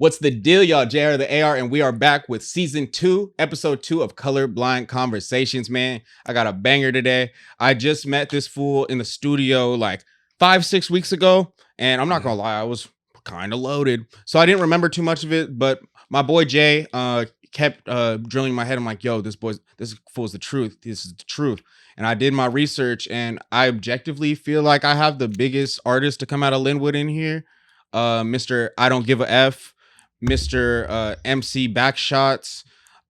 What's the deal, y'all? JR the AR, and we are back with season 2, episode 2 of Colorblind Conversations, man. I got a banger today. I just met this fool in the studio like 5-6 weeks ago, and I'm not gonna lie, I was kind of loaded, so I didn't remember too much of it. But my boy Jay kept drilling my head. I'm like, yo, this fool's the truth. This is the truth. And I did my research, and I objectively feel like I have the biggest artist to come out of Lynwood in here. Mr. I Don't Give a F, Mr. MC Backshots,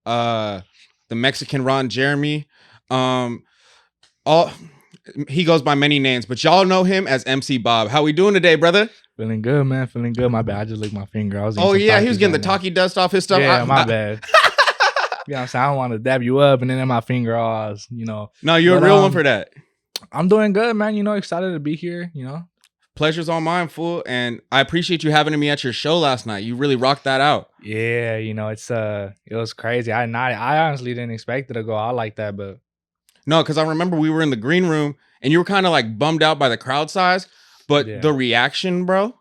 the Mexican Ron Jeremy. He goes by many names, but y'all know him as MC Bob. How we doing today, brother? Feeling good, man. Feeling good. My bad. I just licked my finger. Oh yeah, he was getting the talkie dust off his stuff. Yeah, my bad. Yeah, I'm saying I don't want to dab you up and then my finger off, No, you're a real one for that. I'm doing good, man. Excited to be here. Pleasure's all mine, fool, and I appreciate you having me at your show last night. You really rocked that out. Yeah, it was crazy. I honestly didn't expect it to go out like that, but no, because I remember we were in the green room and you were kind of like bummed out by the crowd size, but the reaction, bro.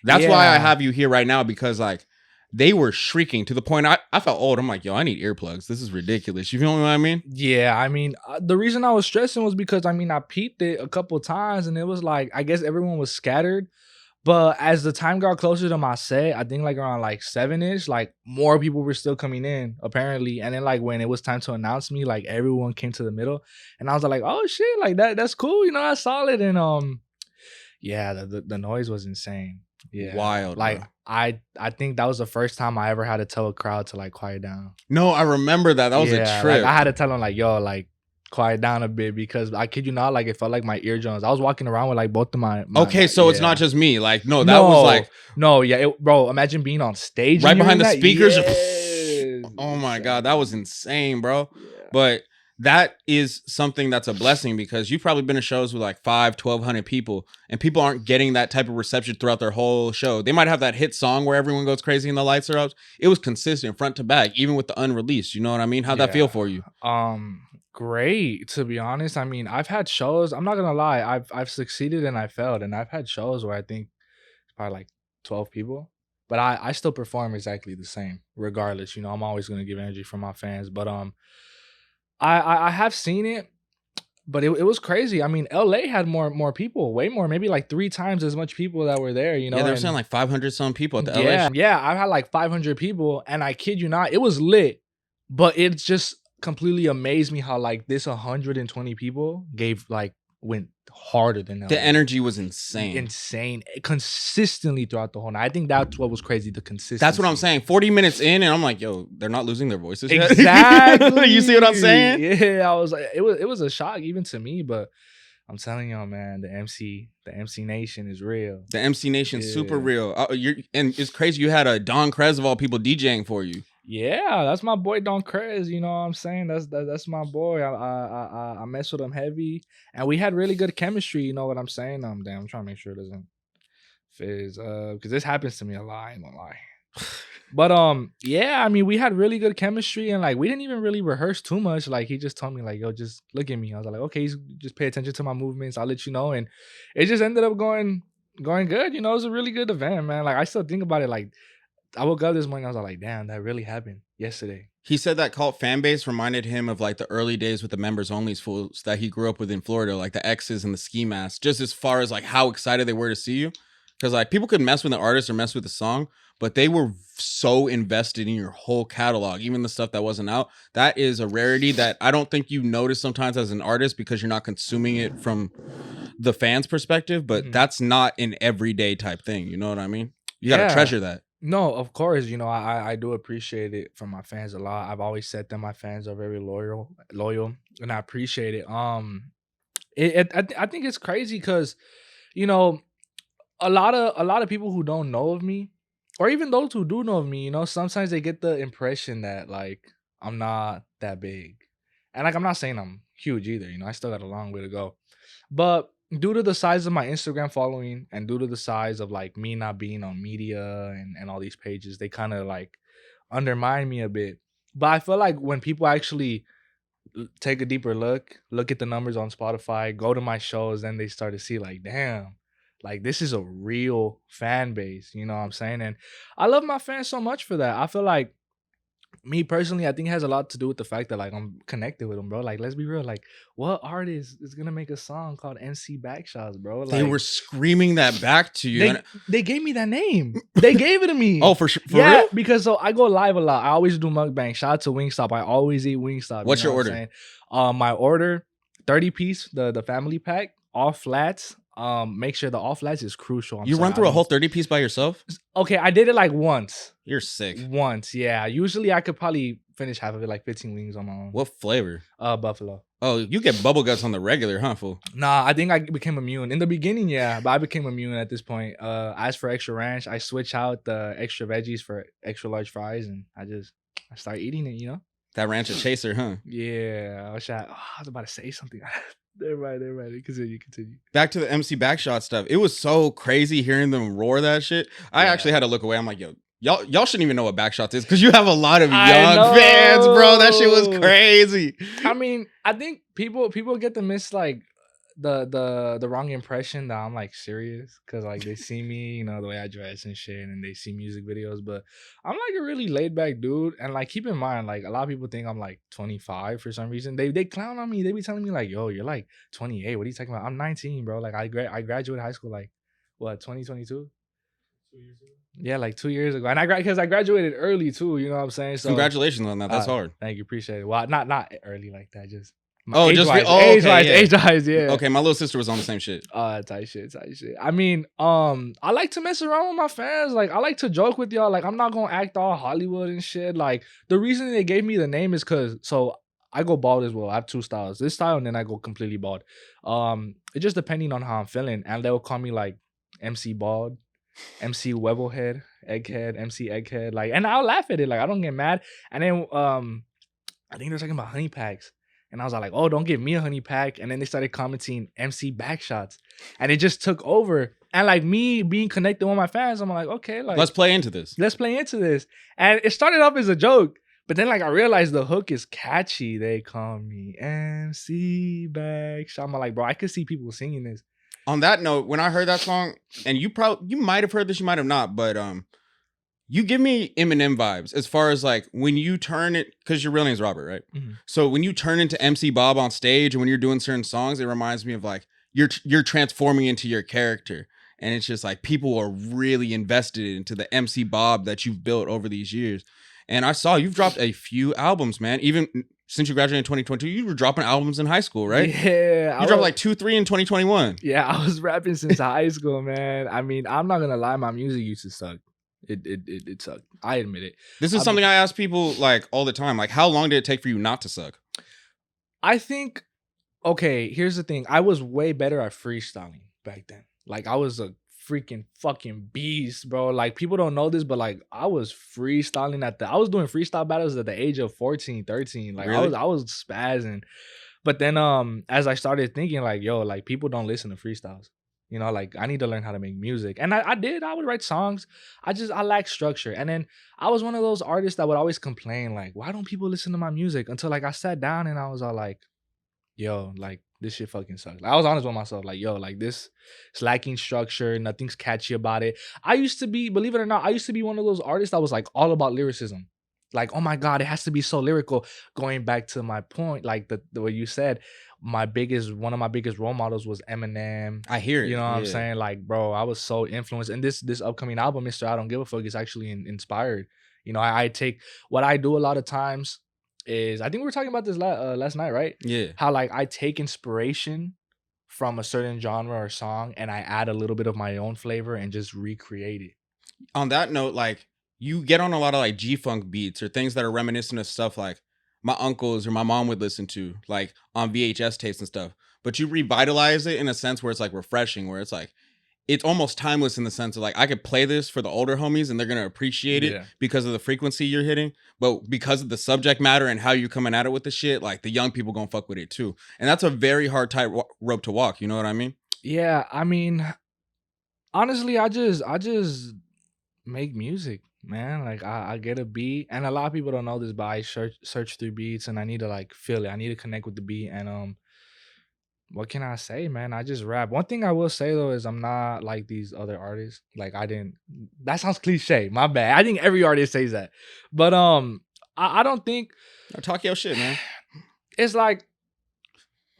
That's why I have you here right now, because like they were shrieking to the point I felt old. I'm like, yo, I need earplugs. This is ridiculous. You feel what I mean? Yeah, the reason I was stressing was because I peeped it a couple of times and it was like, I guess everyone was scattered. But as the time got closer to my set, I think like around like 7-ish, like more people were still coming in apparently. And then like when it was time to announce me, like everyone came to the middle and I was like, oh shit, like that's cool. That's solid. And yeah, the noise was insane. Yeah, wild. Like bro. I think that was the first time I ever had to tell a crowd to like quiet down. No, I remember that. That was a trip. Like, I had to tell them like, yo, like quiet down a bit, because I kid you not, like it felt like my eardrums. I was walking around with like both of my okay, so it's not just me. Like was like bro. Imagine being on stage right behind the that. speakers. Yes. Oh my god, that was insane, bro. Yeah. But that is something that's a blessing, because you've probably been to shows with like 1,200 people, and people aren't getting that type of reception throughout their whole show. They might have that hit song where everyone goes crazy and the lights are up. It was consistent front to back, even with the unreleased. You know what I mean? How'd that feel for you? Great, to be honest. I've had shows, I'm not gonna lie, I've succeeded and I failed, and I've had shows where I think it's probably like 12 people, but I still perform exactly the same regardless. I'm always gonna give energy for my fans. But I have seen it, but it was crazy. LA had more people, way more, maybe like 3 times as much people that were there. Yeah, they were saying like 500 some people at the LA show. Yeah, I've had like 500 people, and I kid you not, it was lit, but it just completely amazed me how like this 120 people went harder than that. The energy was insane consistently throughout the whole night. I think that's what was crazy, the consistency. That's what I'm saying. 40 minutes in and I'm like, yo, they're not losing their voices yet. Exactly. You see what I'm saying? Yeah, I was like, it was a shock even to me, but I'm telling y'all, man, the MC Nation is real. The MC Nation's super real. And it's crazy, you had a Don Krez of all people DJing for you. Yeah, that's my boy Don Krez. You know what I'm saying? That's my boy. I mess with him heavy, and we had really good chemistry. You know what I'm saying? I'm trying to make sure it doesn't fizz. Because this happens to me a lot. I ain't gonna lie. But yeah, we had really good chemistry, and like we didn't even really rehearse too much. Like he just told me like, yo, just look at me. I was like, okay, just pay attention to my movements. I'll let you know, and it just ended up going good. It was a really good event, man. Like I still think about it like. I woke up this morning, I was like, damn, that really happened yesterday. He said that cult fan base reminded him of like the early days with the members only fools that he grew up with in Florida, like the X's and the ski masks, just as far as like how excited they were to see you. Because like people could mess with the artist or mess with the song, but they were so invested in your whole catalog, even the stuff that wasn't out. That is a rarity that I don't think you notice sometimes as an artist, because you're not consuming it from the fans' perspective, but that's not an everyday type thing. You know what I mean? You got to treasure that. No, of course, I do appreciate it from my fans a lot. I've always said that my fans are very loyal, and I appreciate it. I think it's crazy because, a lot of people who don't know of me, or even those who do know of me, sometimes they get the impression that like I'm not that big, and like I'm not saying I'm huge either. I still got a long way to go, but due to the size of my Instagram following and due to the size of like me not being on media and all these pages, they kind of like undermine me a bit. But I feel like when people actually take a deeper look at the numbers on Spotify, go to my shows, then they start to see like, damn, Like, this is a real fan base, you know what I'm saying? And I love my fans so much for that. I feel like, me personally, I think it has a lot to do with the fact that like I'm connected with them, bro. Like, let's be real. Like, what artist is gonna make a song called MC Backshots, bro? They Like, were screaming that back to you. they gave me that name. They gave it to me. Oh, for yeah, real? because so I go live a lot. I always do mukbang. Shout out to Wingstop. I always eat Wingstop. What's you know your what order? I'm saying? My order, 30 piece, the family pack, all flats. Make sure the all flats is crucial. You run through a whole 30 piece by yourself? Okay, I did it like once. You're sick. Once, yeah. Usually I could probably finish half of it, like 15 wings on my own. What flavor? Buffalo. Oh, you get bubble guts on the regular, huh, fool? Nah, I think I became immune. In the beginning, yeah, but I became immune at this point. As for extra ranch, I switch out the extra veggies for extra large fries, and I start eating it, you know? That rancher chaser, huh? Yeah. I was about to say something. They're right. Continue. Back to the MC Backshot stuff. It was so crazy hearing them roar that shit. I actually had to look away. I'm like, yo, y'all shouldn't even know what Backshots is because you have a lot of young fans, bro. That shit was crazy. I mean, I think people get to miss like the wrong impression that I'm like serious, because like they see me, you know, the way I dress and shit, and they see music videos, but I'm like a really laid back dude. And like, keep in mind, like a lot of people think I'm like 25 for some reason. They clown on me. They be telling me like, yo, you're like 28. What are you talking about? I'm 19, bro. Like I graduated high school like what, 2022? Yeah, like 2 years ago. And because I graduated early too, you know what I'm saying? So Congratulations on that. That's hard. thank you, appreciate it. Well, not early like that, just age-wise, yeah. Okay, my little sister was on the same shit. Tight shit. I mean, I like to mess around with my fans. Like, I like to joke with y'all. Like, I'm not gonna act all Hollywood and shit. Like, the reason they gave me the name is because I go bald as well. I have two styles. This style, and then I go completely bald. It's just depending on how I'm feeling. And they'll call me like MC Bald, MC Webblehead, Egghead, MC Egghead. Like, and I'll laugh at it. Like, I don't get mad. And then I think they're talking about honey packs. And I was like, oh, don't give me a honey pack. And then they started commenting MC Backshots. And it just took over. And like, me being connected with my fans, I'm like, okay, like, let's play into this. And it started off as a joke. But then like, I realized the hook is catchy. They call me MC Backshot. I'm like, bro, I could see people singing this. On that note, when I heard that song, and you might have heard this, you might have not, but you give me Eminem vibes as far as like when you turn it, because your real name's Robert, right? Mm-hmm. So when you turn into MC Bob on stage and when you're doing certain songs, it reminds me of like you're transforming into your character. And it's just like people are really invested into the MC Bob that you've built over these years. And I saw you've dropped a few albums, man. Even since you graduated in 2022, you were dropping albums in high school, right? Yeah. You dropped like 2-3 in 2021. Yeah, I was rapping since high school, man. I mean, I'm not gonna lie, my music used to suck. It sucked. I admit it. This is something I ask people like all the time. Like, how long did it take for you not to suck? I think, okay, here's the thing. I was way better at freestyling back then. Like, I was a freaking fucking beast, bro. Like, people don't know this, but like, I was freestyling I was doing freestyle battles at the age of 14, 13. Like, really? I was spazzing. But then as I started thinking like, yo, like, people don't listen to freestyles. You know, like, I need to learn how to make music. And I did. I would write songs. I lack structure. And then I was one of those artists that would always complain, like, why don't people listen to my music? Until, like, I sat down and I was all like, yo, like, this shit fucking sucks. Like, I was honest with myself. Like, yo, like, this is lacking structure. Nothing's catchy about it. I used to be, believe it or not, one of those artists that was, like, all about lyricism. Like, oh, my God, it has to be so lyrical. Going back to my point, like, the way you said, one of my biggest role models was Eminem. I hear it. You know what I'm saying? Like, bro, I was so influenced. And this upcoming album, Mr. I Don't Give a Fuck, is actually inspired. You know, I take what I do a lot of times is, I think we were talking about this last night, right? Yeah. How like I take inspiration from a certain genre or song and I add a little bit of my own flavor and just recreate it. On that note, like, you get on a lot of like G-Funk beats or things that are reminiscent of stuff like my uncles or my mom would listen to, like on VHS tapes and stuff. But you revitalize it in a sense where it's like refreshing, where it's like, it's almost timeless in the sense of like, I could play this for the older homies and they're going to appreciate it because of the frequency you're hitting. But because of the subject matter and how you're coming at it with the shit, like the young people going to fuck with it too. And that's a very hard tightrope to walk. You know what I mean? Yeah. I mean, honestly, I just make music, man. Like, I get a beat, and a lot of people don't know this, but I search through beats and I need to like feel it. I need to connect with the beat, and what can I say, man? I just rap. One thing I will say though is I'm not like these other artists. Like I didn't. That sounds cliche. My bad. I think every artist says that, but I don't think Talk your shit, man. it's like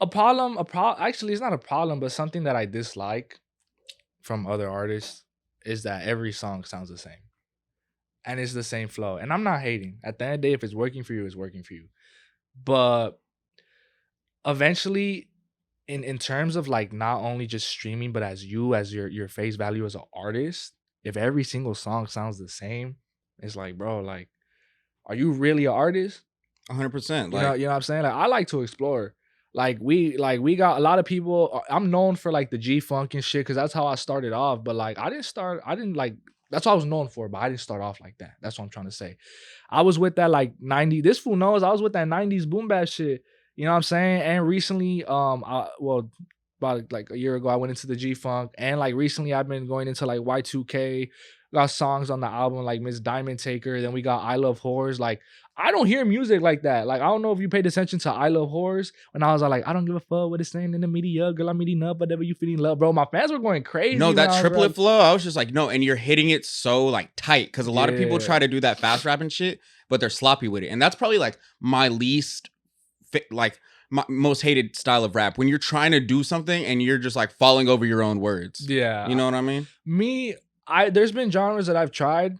a problem. Actually, it's not a problem, but something that I dislike from other artists is that every song sounds the same and it's the same flow. And I'm not hating. At the end of the day, if it's working for you, it's working for you. But eventually, in terms of like not only just streaming, but as your face value as an artist, if every single song sounds the same, it's like, bro, like, are you really an artist? 100%. You know what I'm saying? Like, I like to explore. We got a lot of people. I'm known for like the G funk and shit because that's how I started off. But like, I didn't like. That's what I was known for, but I didn't start off like that. That's what I'm trying to say. I was with that like 90. This fool knows I was with that 90s boom bap shit. You know what I'm saying? And recently, about like a year ago, I went into the G Funk, and like recently, I've been going into like Y2K. Got songs on the album like Miss Diamond Taker. Then we got I Love Whores. Like I don't hear music like that. Like I don't know if you paid attention to I Love Whores when I was like, I don't give a fuck what it's saying in the media. Girl, I'm eating up, whatever you feeling love, bro. My fans were going crazy. No, that triplet flow, I was just like, no, and you're hitting it so like tight because a lot of people try to do that fast rapping shit, but they're sloppy with it, and that's probably like my least my most hated style of rap when you're trying to do something and you're just like falling over your own words. Yeah, you know what I mean? There's been genres that I've tried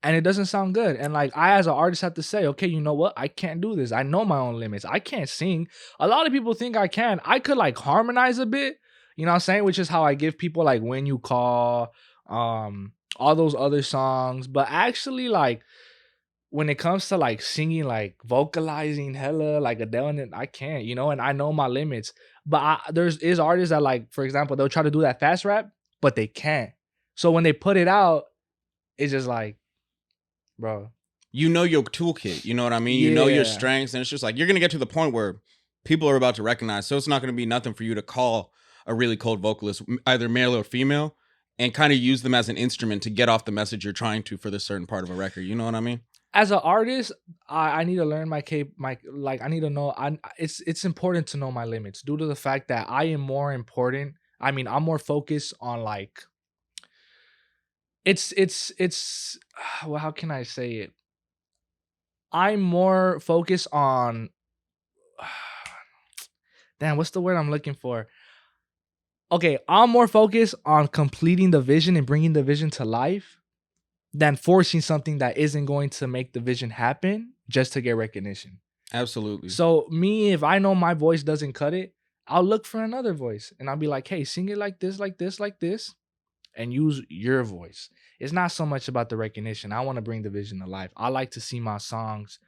and it doesn't sound good. And like I as an artist have to say, okay, you know what? I can't do this. I know my own limits. I can't sing. A lot of people think I can. I could like harmonize a bit, you know what I'm saying? Which is how I give people like When You Call, all those other songs. But actually like when it comes to like singing, like vocalizing hella like Adele, and I can't, you know, and I know my limits. But there's artists that like, for example, they'll try to do that fast rap, but they can't. So when they put it out, it's just like, bro. You know your toolkit, you know what I mean? You know your strengths, and it's just like, you're going to get to the point where people are about to recognize, so it's not going to be nothing for you to call a really cold vocalist, either male or female, and kind of use them as an instrument to get off the message you're trying to for this certain part of a record, you know what I mean? As an artist, I need to learn I need to know, it's important to know my limits due to the fact that I'm more focused on like, it's well, how can I say it? I'm more focused on damn, what's the word I'm looking for? Okay, I'm more focused on completing the vision and bringing the vision to life than forcing something that isn't going to make the vision happen just to get recognition. Absolutely. So me, if I know my voice doesn't cut it, I'll look for another voice and I'll be like, hey, sing it like this, like this, like this, and use your voice. It's not so much about the recognition. I want to bring the vision to life. I like to see my songs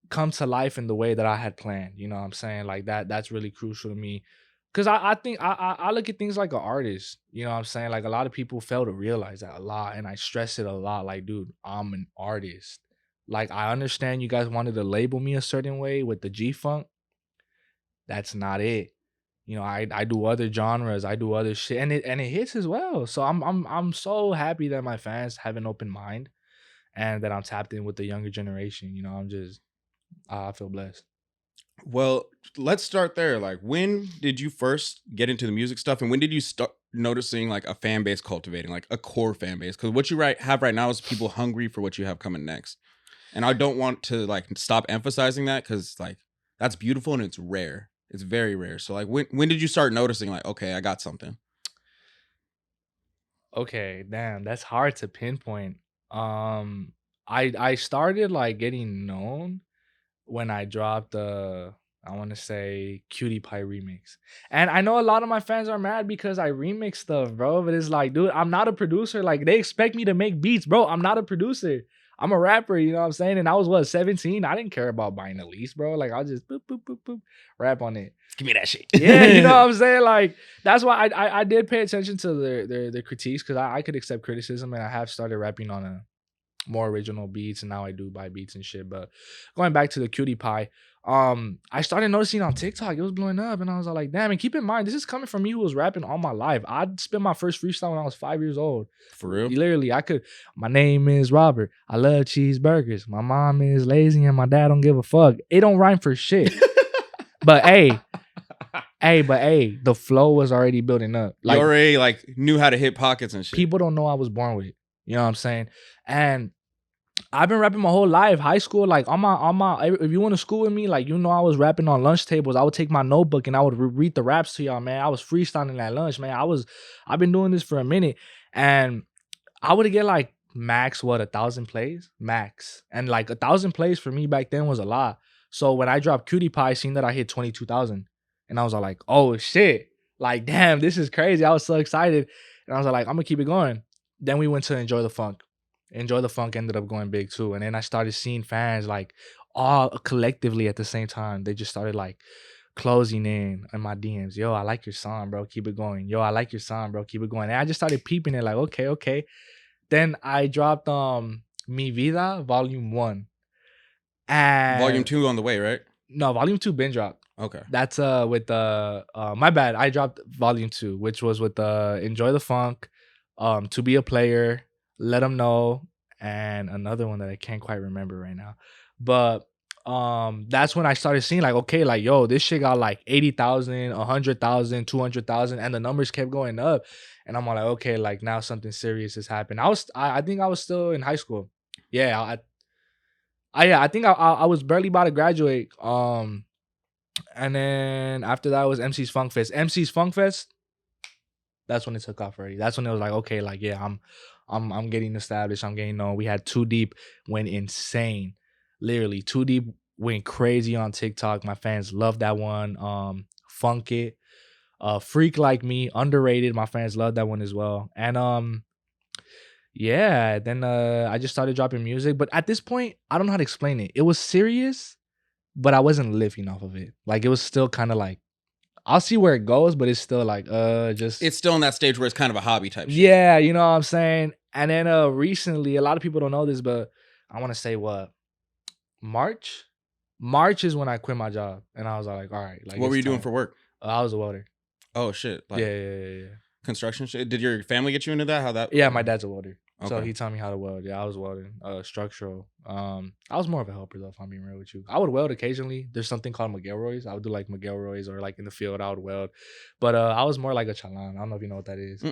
come to life in the way that I had planned. You know what I'm saying? Like that's really crucial to me. Cause I think I look at things like an artist, you know what I'm saying? Like a lot of people fail to realize that a lot. And I stress it a lot. Like, dude, I'm an artist. Like, I understand you guys wanted to label me a certain way with the G-Funk. That's not it. You know, I do other genres, I do other shit, and it hits as well. So I'm so happy that my fans have an open mind and that I'm tapped in with the younger generation. You know, I feel blessed. Well, let's start there. Like, when did you first get into the music stuff, and when did you start noticing like a fan base cultivating, like a core fan base? Because what you have right now is people hungry for what you have coming next, and I don't want to like stop emphasizing that because like that's beautiful and it's rare. It's very rare. So like, when did you start noticing like, okay, I got something? Okay, damn, that's hard to pinpoint. I started like getting known when I dropped the, I want to say, Cutie Pie remix. And I know a lot of my fans are mad because I remix stuff, bro. But it's like, dude, I'm not a producer. Like, they expect me to make beats, bro. I'm not a producer. I'm a rapper, you know what I'm saying? And I was, 17? I didn't care about buying a lease, bro. Like, I'll just boop, boop, boop, boop, rap on it. Give me that shit. Yeah, you know what I'm saying? Like, that's why I did pay attention to their critiques because I could accept criticism, and I have started rapping on a more original beats, and now I do buy beats and shit. But going back to the Cutie Pie, I started noticing on TikTok it was blowing up, and I was like, damn. And keep in mind, this is coming from me who was rapping all my life. I spit my first freestyle when I was 5 years old. For real? Literally, my name is Robert. I love cheeseburgers. My mom is lazy and my dad don't give a fuck. It don't rhyme for shit. But hey, Hey, the flow was already building up. You already like knew how to hit pockets and shit. People don't know I was born with it. You know what I'm saying? And I've been rapping my whole life. High school, like on my. If you went to school with me, like I was rapping on lunch tables. I would take my notebook and I would read the raps to y'all, man. I was freestyling at lunch, man. I've been doing this for a minute, and I would get like max 1,000 plays, max, and like 1,000 plays for me back then was a lot. So when I dropped Cutie Pie, I seen that I hit 22,000, and I was like, oh shit, like damn, this is crazy. I was so excited, and I was like, I'm gonna keep it going. Then we went to Enjoy the Funk. Enjoy the Funk ended up going big too. And then I started seeing fans like all collectively at the same time. They just started like closing in on my DMs. Yo, I like your song, bro. Keep it going. Yo, I like your song, bro. Keep it going. And I just started peeping it like, okay. Then I dropped Mi Vida Volume 1. And Volume 2 on the way, right? No, Volume 2 been dropped. Okay. That's with my bad. I dropped Volume 2, which was with Enjoy the Funk, To Be a Player, Let Them Know, and another one that I can't quite remember right now. But that's when I started seeing like, okay, like yo, this shit got like 80,000, 100,000, 200,000, and the numbers kept going up. And I'm like, okay, like now something serious has happened. I think I was still in high school. Yeah, I think I was barely about to graduate. And then after that was MC's Funk Fest. MC's Funk Fest, that's when it took off already. That's when it was like, okay, like yeah, I'm getting established. I'm getting known. We had Too Deep went insane. Literally, Too Deep went crazy on TikTok. My fans loved that one. Funk It. Freak Like Me, underrated. My fans loved that one as well. And yeah, then I just started dropping music. But at this point, I don't know how to explain it. It was serious, but I wasn't living off of it. Like it was still kind of like, I'll see where it goes, but it's still like just It's still in that stage where it's kind of a hobby type shit. Yeah, you know what I'm saying? And then recently, a lot of people don't know this, but I want to say what? March? March is when I quit my job. And I was like, all right. Like, What were you doing for work? I was a welder. Oh shit. Like Yeah. construction shit. Did your family get you into that? How that Yeah, my dad's a welder. Okay. So he taught me how to weld. Yeah, I was welding. Structural. I was more of a helper though, if I'm being real with you. I would weld occasionally. There's something called McElroy's. I would do like McElroy's, or like in the field I would weld. But I was more like a chalan. I don't know if you know what that is.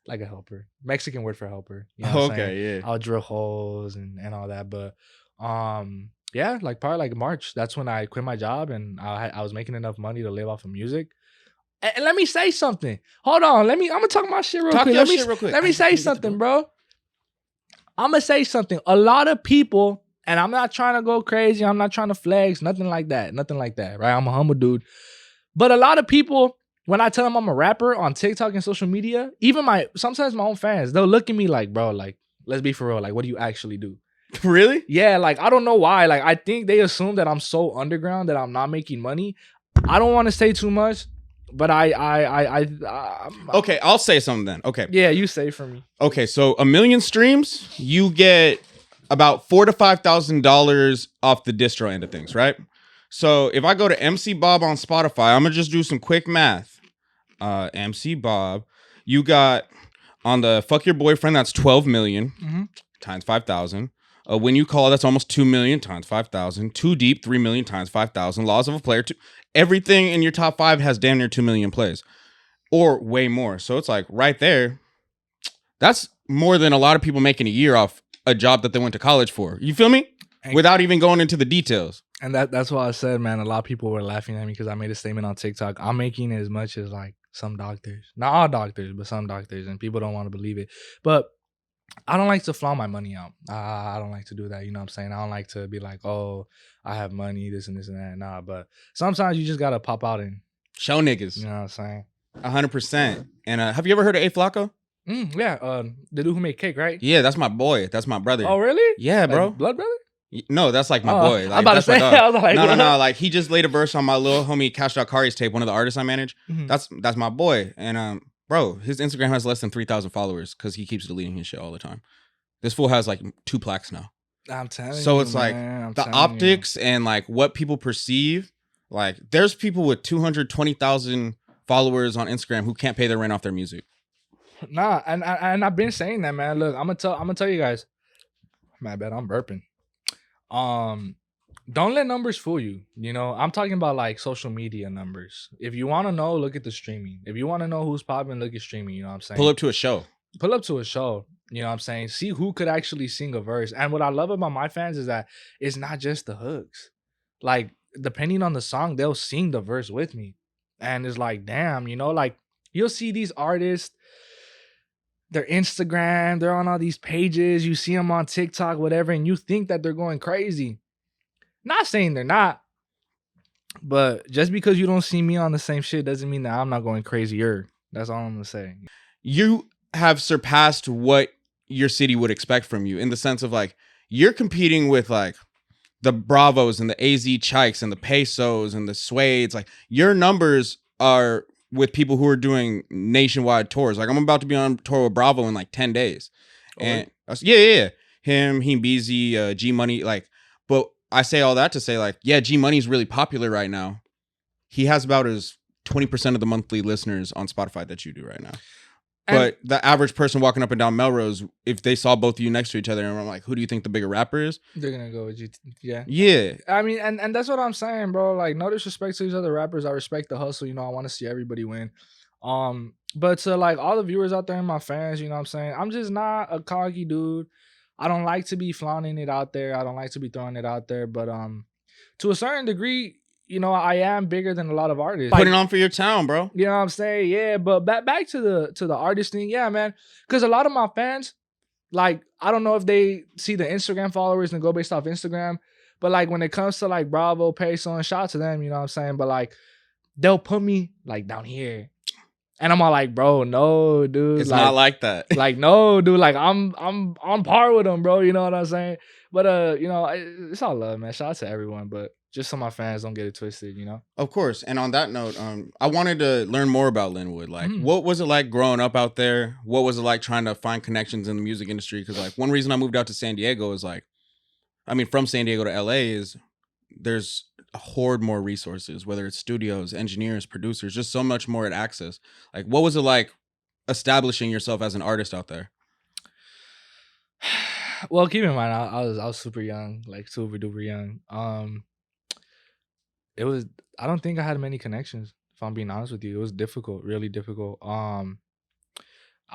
Like a helper. Mexican word for helper. You know what I'm saying? Yeah. I would drill holes and all that. But yeah, like probably like March. That's when I quit my job, and I was making enough money to live off of music. And let me say something. Hold on. I'm gonna talk my shit real quick. Let me say something, bro. I'm gonna say something. A lot of people, and I'm not trying to go crazy. I'm not trying to flex. Nothing like that. Right? I'm a humble dude. But a lot of people, when I tell them I'm a rapper on TikTok and social media, even sometimes my own fans, they'll look at me like, bro, like, let's be for real. Like, what do you actually do? Really? Yeah, like, I don't know why. Like, I think they assume that I'm so underground that I'm not making money. I don't want to say too much, but okay, I'll say something then. Okay. Yeah, you say for me. Okay, so 1 million streams, you get about $4,000 to $5,000 off the distro end of things, right? So if I go to MC Bob on Spotify, I'm gonna just do some quick math. MC Bob, you got on the Fuck Your Boyfriend, that's 12 million times 5,000. When You Call, that's almost 2 million times 5,000. Too Deep, 3 million times 5,000. Laws of a Player, everything in your top 5 has damn near 2 million plays or way more. So it's like right there. That's more than a lot of people make in a year off a job that they went to college for. You feel me? Without even going into the details. And that's why I said, man, a lot of people were laughing at me because I made a statement on TikTok. I'm making as much as like some doctors. Not all doctors, but some doctors. And people don't want to believe it. But I don't like to flaunt my money out. I don't like to do that. You know what I'm saying? I don't like to be like, oh, I have money, this and this and that. Nah, but sometimes you just got to pop out and show niggas. You know what I'm saying? 100%. And have you ever heard of A Flacco? Yeah. The dude who made Cake, right? Yeah, that's my boy. That's my brother. Oh, really? Yeah, bro. Like blood brother? No, that's like my boy. Like, I'm about to say, I was like, no. Like he just laid a verse on my little homie Cash Out Kari's tape, one of the artists I manage. That's my boy. And bro, his Instagram has less than 3,000 followers because he keeps deleting his shit all the time. This fool has like 2 plaques now. I'm telling you. So it's like the optics and like what people perceive. Like there's people with 220,000 followers on Instagram who can't pay their rent off their music. Nah, and I've been saying that, man. Look, I'm gonna tell you guys. My bad, I'm burping. don't let numbers fool you. You know, I'm talking about like social media numbers. If you want to know, look at the streaming. If you want to know who's popping, look at streaming. You know what I'm Pull saying? up to a show. Pull up to a show. You know what I'm saying? See who could actually sing a verse. And what I love about my fans is that it's not just the hooks. Like, depending on the song, they'll sing the verse with me. And it's like, damn, you know, like you'll see these artists, their Instagram, they're on all these pages, you see them on TikTok, whatever, and you think that they're going crazy. Not saying they're not, but just because you don't see me on the same shit doesn't mean that I'm not going crazier. That's all I'm gonna say. You have surpassed what your city would expect from you in the sense of like you're competing with like the Bravos and the AZ Chikes and the Pesos and the Suedes. Like your numbers are with people who are doing nationwide tours. Like I'm about to be on tour with Bravo in like 10 days. And yeah. Him, Beezy, G Money, like, but I say all that to say like, yeah, G Money's really popular right now. He has about as 20% of the monthly listeners on Spotify that you do right now. But the average person walking up and down Melrose, if they saw both of you next to each other, and I'm like, who do you think the bigger rapper is? They're gonna go with you. Yeah. Yeah. I mean, and that's what I'm saying, bro. Like, no disrespect to these other rappers. I respect the hustle. You know, I want to see everybody win. But to like all the viewers out there and my fans, you know what I'm saying? I'm just not a cocky dude. I don't like to be flaunting it out there. I don't like to be throwing it out there. But to a certain degree, you know, I am bigger than a lot of artists. Putting on for your town, bro. You know what I'm saying? Yeah, but back to the artist thing, yeah, man. Because a lot of my fans, like, I don't know if they see the Instagram followers and go based off Instagram, but like when it comes to like Bravo, Peso, and shout out to them, you know what I'm saying? But like they'll put me like down here. And I'm all like, bro, no, dude. It's not like that. Like, no, dude. Like, I'm on par with them, bro. You know what I'm saying? But you know, it's all love, man. Shout out to everyone, but just so my fans don't get it twisted, you know? Of course. And on that note, I wanted to learn more about Lynwood. Like, what was it like growing up out there? What was it like trying to find connections in the music industry? Because like one reason I moved out to San Diego is like, I mean, from San Diego to LA is there's a horde more resources, whether it's studios, engineers, producers, just so much more at access. Like, what was it like establishing yourself as an artist out there? Well, keep in mind, I was super young, like super duper young. It was, I don't think I had many connections, if I'm being honest with you. It was difficult, really difficult. I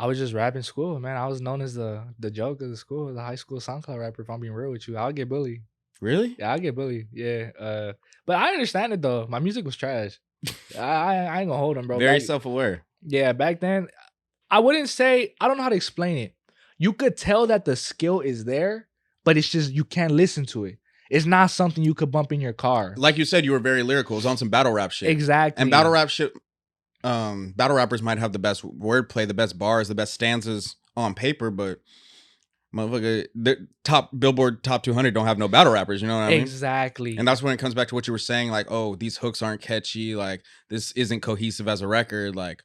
was just rapping school, man. I was known as the joke of the school, the high school SoundCloud rapper, if I'm being real with you. I'll get bullied. Really? Yeah, I get bullied. Yeah. But I understand it though. My music was trash. I ain't gonna hold them, bro. Very self-aware. Yeah, back then, I wouldn't say, I don't know how to explain it. You could tell that the skill is there, but it's just you can't listen to it. It's not something you could bump in your car. Like you said, you were very lyrical. It was on some battle rap shit. Exactly. And battle rap shit, battle rappers might have the best wordplay, the best bars, the best stanzas on paper, but motherfucker, the top Billboard top 200 don't have no battle rappers. You know what I mean? Exactly. And that's when it comes back to what you were saying, like, oh, these hooks aren't catchy, like this isn't cohesive as a record. Like,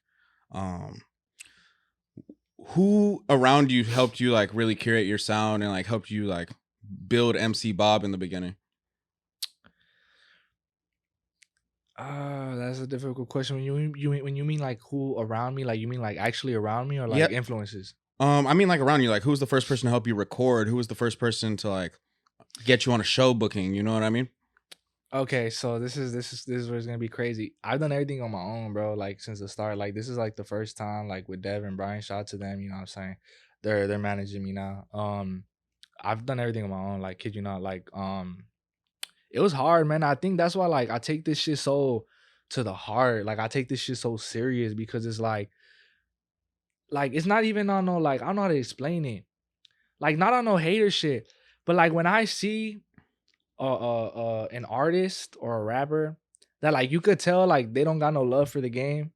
who around you helped you like really curate your sound and like helped you like build MC Bob in the beginning? That's a difficult question. When you mean like who around me, like you mean like actually around me or like influences? I mean like around you, like who was the first person to help you record? Who was the first person to like get you on a show booking? You know what I mean? Okay, so this is where it's gonna be crazy. I've done everything on my own, bro. Like since the start. Like this is like the first time, like with Dev and Brian. Shout out to them. You know what I'm saying? They're managing me now. I've done everything on my own. Like kid you not. Like it was hard, man. I think that's why like I take this shit so to the heart. Like I take this shit so serious because it's like it's not even on no like I don't know how to explain it. Like not on no hater shit, but like when I see an artist or a rapper that like you could tell like they don't got no love for the game,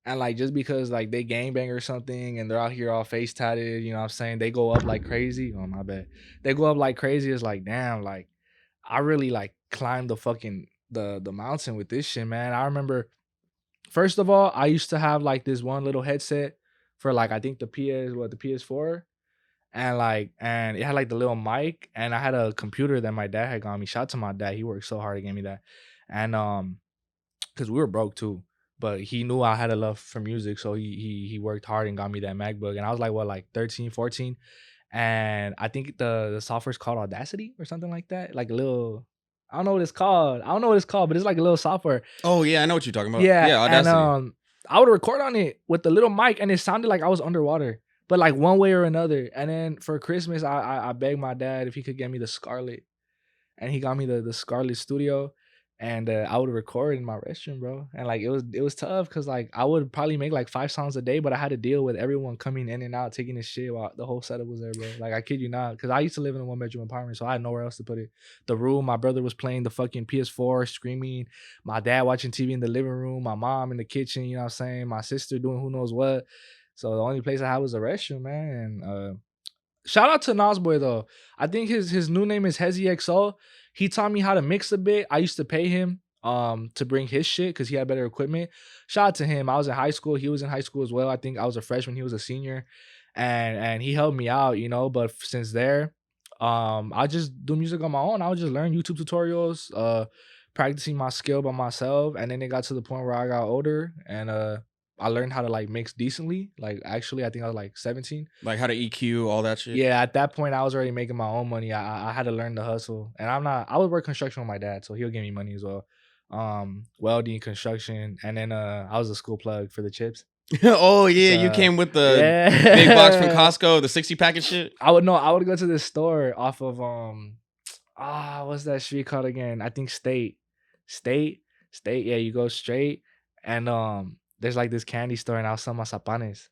and like just because like they gangbang or something and they're out here all face tatted, you know what I'm saying, they go up like crazy. Oh my bad. They go up like crazy. It's like damn, like I really like climbed the fucking the mountain with this shit, man. I remember first of all, I used to have like this one little headset for like I think the PS4. And it had like the little mic, and I had a computer that my dad had got me. Shout out to my dad. He worked so hard to get me that. And because we were broke too. But he knew I had a love for music, so he worked hard and got me that MacBook. And I was like, what, like 13, 14? And I think the software's called Audacity or something like that. Like a little, I don't know what it's called. I don't know what it's called, but it's like a little software. Oh yeah, I know what you're talking about. Yeah, Yeah, and Audacity. I would record on it with the little mic, and it sounded like I was underwater, but like one way or another. And then for Christmas, I begged my dad if he could get me the Scarlett, and he got me the Scarlett Studio, and I would record in my restroom, bro. And like it was tough because like I would probably make like 5 songs a day, but I had to deal with everyone coming in and out taking this shit while the whole setup was there, bro. Like I kid you not, because I used to live in a 1 bedroom apartment, so I had nowhere else to put it. The room, my brother was playing the fucking PS4, screaming. My dad watching TV in the living room. My mom in the kitchen. You know what I'm saying? My sister doing who knows what. So the only place I had was the restroom, man. And shout out to Nas Boy though. I think his new name is Hezi XO. He taught me how to mix a bit. I used to pay him to bring his shit because he had better equipment. Shout out to him. I was in high school. He was in high school as well. I think I was a freshman. He was a senior. And he helped me out, you know. But since there, I just do music on my own. I would just learn YouTube tutorials, practicing my skill by myself. And then it got to the point where I got older and I learned how to like mix decently. Like actually, I think I was like 17. Like how to EQ, all that shit. Yeah, at that point, I was already making my own money. I had to learn the hustle, and I'm not. I would work construction with my dad, so he'll give me money as well. Welding, construction, and then I was a school plug for the chips. Oh yeah, you So came with the yeah, big box from Costco, the 60 packet shit. I would know. I would go to this store off of what's that street called again? I think State, State. Yeah, you go straight, and there's like this candy store, and I'll sell mazapanes.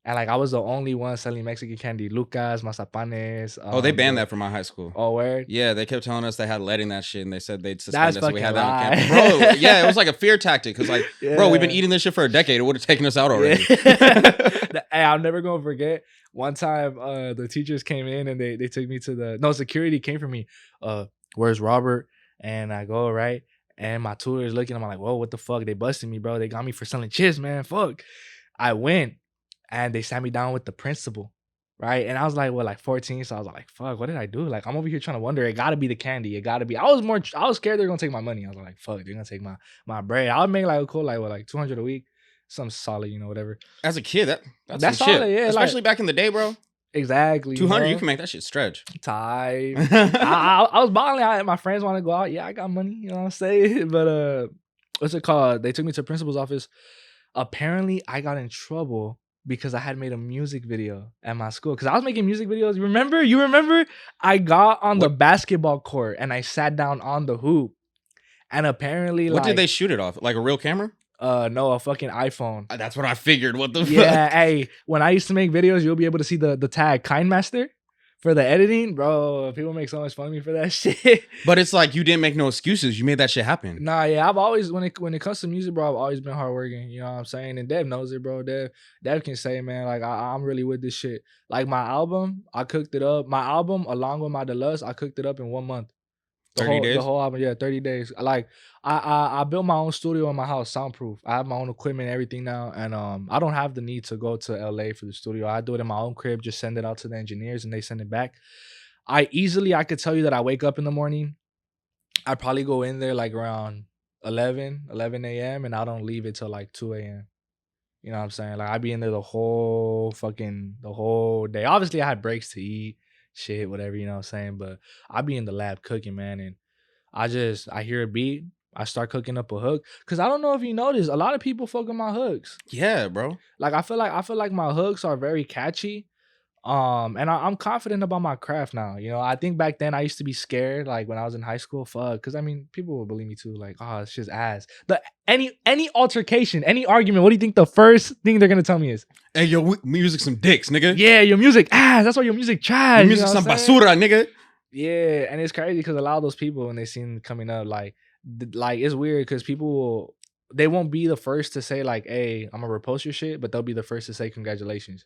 And like I was the only one selling Mexican candy, Lucas, mazapanes. Oh, they banned that from my high school. Oh, word. Yeah, they kept telling us they had lead in that shit, and they said they'd That's suspend us if we fucking had that on lie. campus. Bro, yeah, it was like a fear tactic because, like, bro, we've been Yeah. eating this shit for a decade. It would have taken us out already. Hey, I'm never gonna forget one time the teachers came in and they took me to security came for me. Where's Robert? And I go, right? And my tutor is looking, I'm like, whoa, what the fuck? They busted me, bro. They got me for selling chips, man. Fuck. I went and they sat me down with the principal. Right. And I was like, well, like 14. So I was like, fuck, what did I do? Like, I'm over here trying to wonder. It gotta be the candy. It gotta be. I was scared they're gonna take my money. I was like, fuck, they're gonna take my bread. I would make like a cool, like what, like 200 a week. Some solid, you know, whatever. As a kid, that's That's some shit. solid, yeah, like- Especially back in the day, bro. Exactly. 200, know? you can make that shit stretch. Time. I was balling. My friends want to go out. Yeah, I got money. You know what I'm saying? But what's it called? They took me to principal's office. Apparently, I got in trouble because I had made a music video at my school. Because I was making music videos. You remember? I got on the basketball court and I sat down on the hoop. And apparently, What did they shoot it off? Like a real camera? No, a fucking iPhone. That's what I figured. What the Yeah, fuck? hey, when I used to make videos, you'll be able to see the tag Kindmaster for the editing. Bro, people make so much fun of me for that shit. But it's like you didn't make no excuses. You made that shit happen. Nah, yeah, I've always when it comes to music, bro, I've always been hardworking. You know what I'm saying? And Dev knows it, bro. Dev can say, man, like I'm really with this shit. Like my album, I cooked it up. My album, along with my deluxe, I cooked it up in 1 month. 30 days? The whole album, yeah, 30 days. Like I built my own studio in my house, soundproof. I have my own equipment, everything now, and I don't have the need to go to LA for the studio. I do it in my own crib, just send it out to the engineers and they send it back. I could tell you that I wake up in the morning. I probably go in there like around 11 a.m. and I don't leave it till like 2 a.m. You know what I'm saying? Like I be in there the whole day. Obviously, I had breaks to eat, shit, whatever, you know what I'm saying? But I be in the lab cooking, man, and I hear a beat, I start cooking up a hook. Cause I don't know if you noticed, a lot of people fuck with my hooks. Yeah, bro. Like I feel like my hooks are very catchy. And I'm confident about my craft now. You know, I think back then I used to be scared, like when I was in high school, because I mean, people would believe me too, like, oh, it's just ass. But any altercation, any argument, what do you think the first thing they're gonna tell me is? Hey, yo, music some dicks, nigga. Yeah, your music ass. That's why your music trash. Your music you know some what I'm saying? basura, nigga. Yeah, and it's crazy because a lot of those people, when they seen coming up, like it's weird because they won't be the first to say like, hey, I'm gonna repost your shit, but they'll be the first to say congratulations.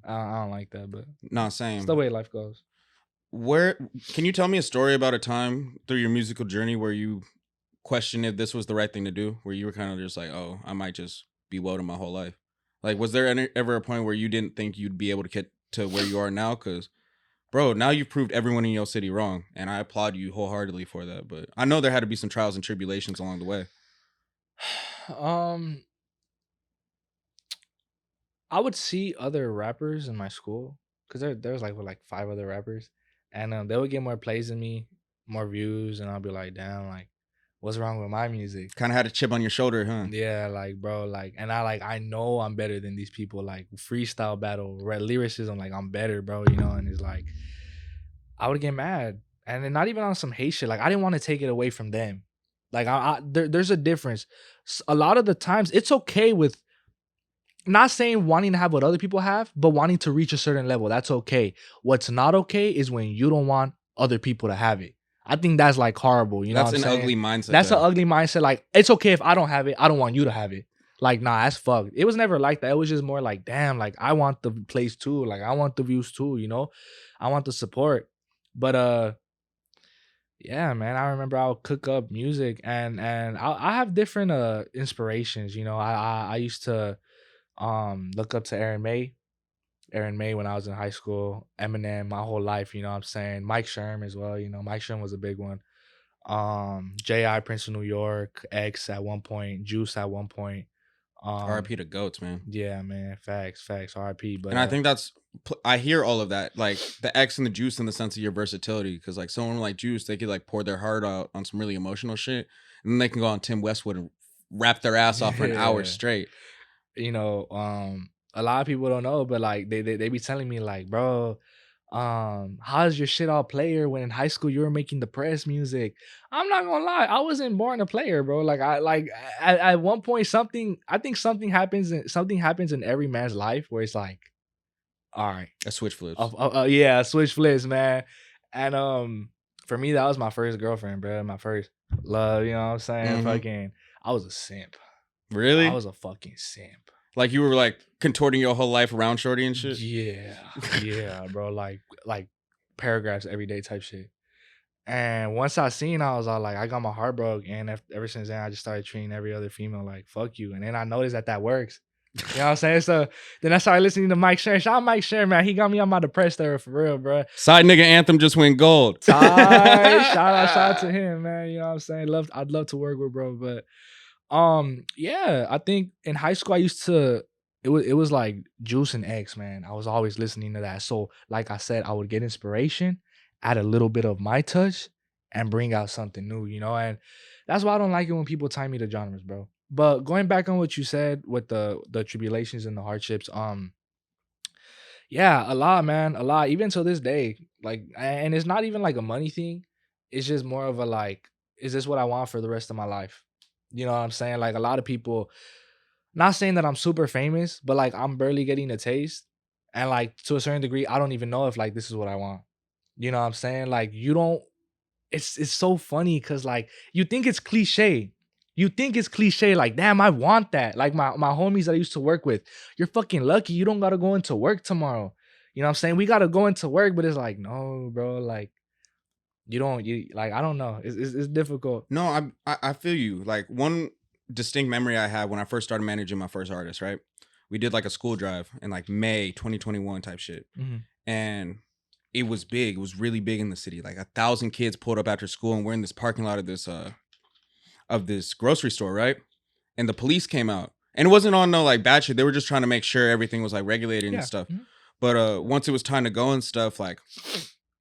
I don't like that, but Nah, same. it's the way life goes. Where can you tell me a story about a time through your musical journey where you questioned if this was the right thing to do? Where you were kind of just like, oh, I might just be welding my whole life. Like, was there ever a point where you didn't think you'd be able to get to where you are now? Because, bro, now you've proved everyone in your city wrong, and I applaud you wholeheartedly for that. But I know there had to be some trials and tribulations along the way. I would see other rappers in my school because there's like 5 other rappers, and they would get more plays than me. more views, and I'll be like, damn, like, what's wrong with my music? Kind of had a chip on your shoulder, huh? Yeah, like, bro, like, and I know I'm better than these people. Like, freestyle battle, lyricism, like, I'm better, bro. You know, and it's like, I would get mad, and then not even on some hate shit. Like, I didn't want to take it away from them. Like, there's a difference. A lot of the times, it's okay with not saying wanting to have what other people have, but wanting to reach a certain level. That's okay. What's not okay is when you don't want other people to have it. I think that's like horrible. You know That's what I'm an saying? ugly mindset. That's an though. ugly mindset. Like, it's okay if I don't have it. I don't want you to have it. Like, nah, that's fucked. It was never like that. It was just more like, damn, like, I want the place too. Like, I want the views too, you know? I want the support. But yeah, man, I remember I'll cook up music, and I have different inspirations. You know, I used to look up to Aaron May when I was in high school, Eminem my whole life, you know what I'm saying? Mike Sherm as well, you know, Mike Sherm was a big one. J.I. Prince of New York, X at one point, Juice at one point. R.I.P. to goats, man. Yeah, man, facts, R.I.P. But And I think that's I hear all of that, like the X and the Juice in the sense of your versatility, because like someone like Juice, they could like pour their heart out on some really emotional shit, and then they can go on Tim Westwood and rap their ass off for an hour Yeah. straight. You know, a lot of people don't know, but like they be telling me like, bro, how's your shit all player when in high school you were making depressed music? I'm not gonna lie, I wasn't born a player, bro. Like at one point something happens in every man's life where it's like, all right, A switch flips. yeah, switch flips, man. And for me, that was my first girlfriend, bro. My first love, you know what I'm saying? Mhm. Fucking, I was a simp. Really? I was a fucking simp. Like you were like contorting your whole life around shorty and shit. Yeah, bro. Like paragraphs every day type shit. And once I seen, I was all like, I got my heart broke, and ever since then, I just started treating every other female like fuck you. And then I noticed that works. You know what I'm saying? So then I started listening to Mike Sherm. Shout out Mike Sherm, man. He got me on my depressed era for real, bro. Side nigga anthem just went gold. Shout out to him, man. You know what I'm saying? I'd love to work with bro, but yeah, I think in high school I used to it was like Juice and X, man. I was always listening to that. So like I said, I would get inspiration, add a little bit of my touch, and bring out something new, you know? And that's why I don't like it when people tie me to genres, bro. But going back on what you said with the tribulations and the hardships, yeah, a lot, man, a lot. Even to this day, like, and it's not even like a money thing. It's just more of a like, is this what I want for the rest of my life? You know what I'm saying? Like a lot of people, not saying that I'm super famous, but like I'm barely getting a taste, and like to a certain degree, I don't even know if like this is what I want. You know what I'm saying? Like you don't. It's so funny because like you think it's cliche. You think it's cliche, like, damn, I want that. Like my homies that I used to work with, you're fucking lucky you don't gotta go into work tomorrow. You know what I'm saying? We gotta go into work, but it's like, no, bro, like you like, I don't know. It's difficult. No, I feel you. Like one distinct memory I had when I first started managing my first artist, right? We did like a school drive in like May 2021 type shit. Mhm. And it was big. It was really big in the city. Like 1,000 kids pulled up after school, and we're in this parking lot of this grocery store, right? And the police came out. And it wasn't on no like bad shit. They were just trying to make sure everything was like regulated Yeah. and stuff. Mhm. But once it was time to go and stuff, like,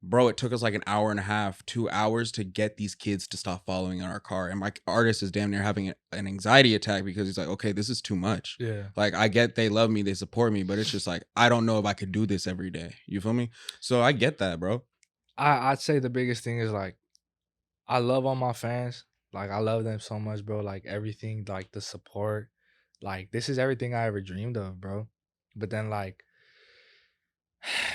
bro, it took us like an hour and a half, 2 hours to get these kids to stop following in our car. And my artist is damn near having an anxiety attack because he's like, okay, this is too much. Yeah. Like, I get they love me, they support me, but it's just like, I don't know if I could do this every day. You feel me? So I get that, bro. I'd say the biggest thing is like, I love all my fans. Like I love them so much, bro. Like everything, like the support. Like this is everything I ever dreamed of, bro. But then like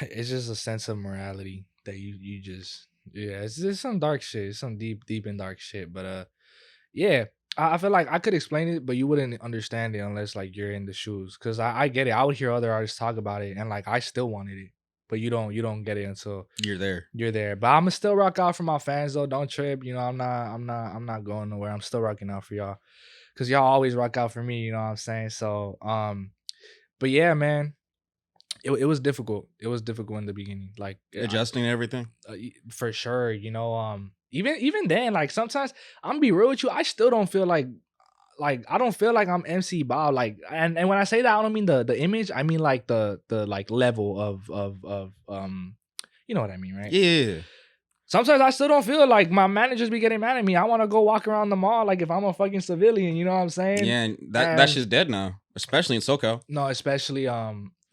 it's just a sense of morality that you just, yeah, it's just some dark shit. It's some deep and dark shit. But yeah. I feel like I could explain it, but you wouldn't understand it unless like you're in the shoes. Cause I get it. I would hear other artists talk about it and like I still wanted it. But you don't get it until You're there. you're there. But I'ma still rock out for my fans though. Don't trip. You know, I'm not going nowhere. I'm still rocking out for y'all. Cause y'all always rock out for me, you know what I'm saying? So but yeah, man. It was difficult. It was difficult in the beginning. Like Adjusting everything. for sure, you know, even then, like sometimes I'm gonna be real with you, I still don't feel like I don't feel like I'm MC Bob. Like and when I say that, I don't mean the image, I mean like the like level of you know what I mean, right? Yeah. Sometimes I still don't feel like my managers be getting mad at me. I want to go walk around the mall like if I'm a fucking civilian, you know what I'm saying? Yeah, and that shit's dead now, especially in SoCal. No, especially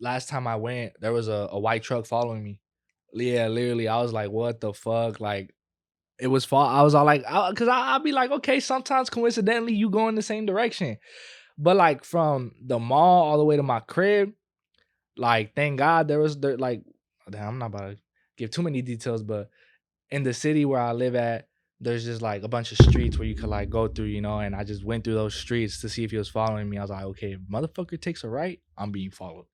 last time I went, there was a white truck following me. Yeah, literally, I was like, what the fuck? Like, it was fall. I was all like, because I'll be like, okay, sometimes coincidentally you go in the same direction. But like from the mall all the way to my crib, like thank God there like, damn, I'm not about to give too many details, but in the city where I live at, there's just like a bunch of streets where you could like go through, you know, and I just went through those streets to see if he was following me. I was like, okay, if motherfucker takes a right, I'm being followed.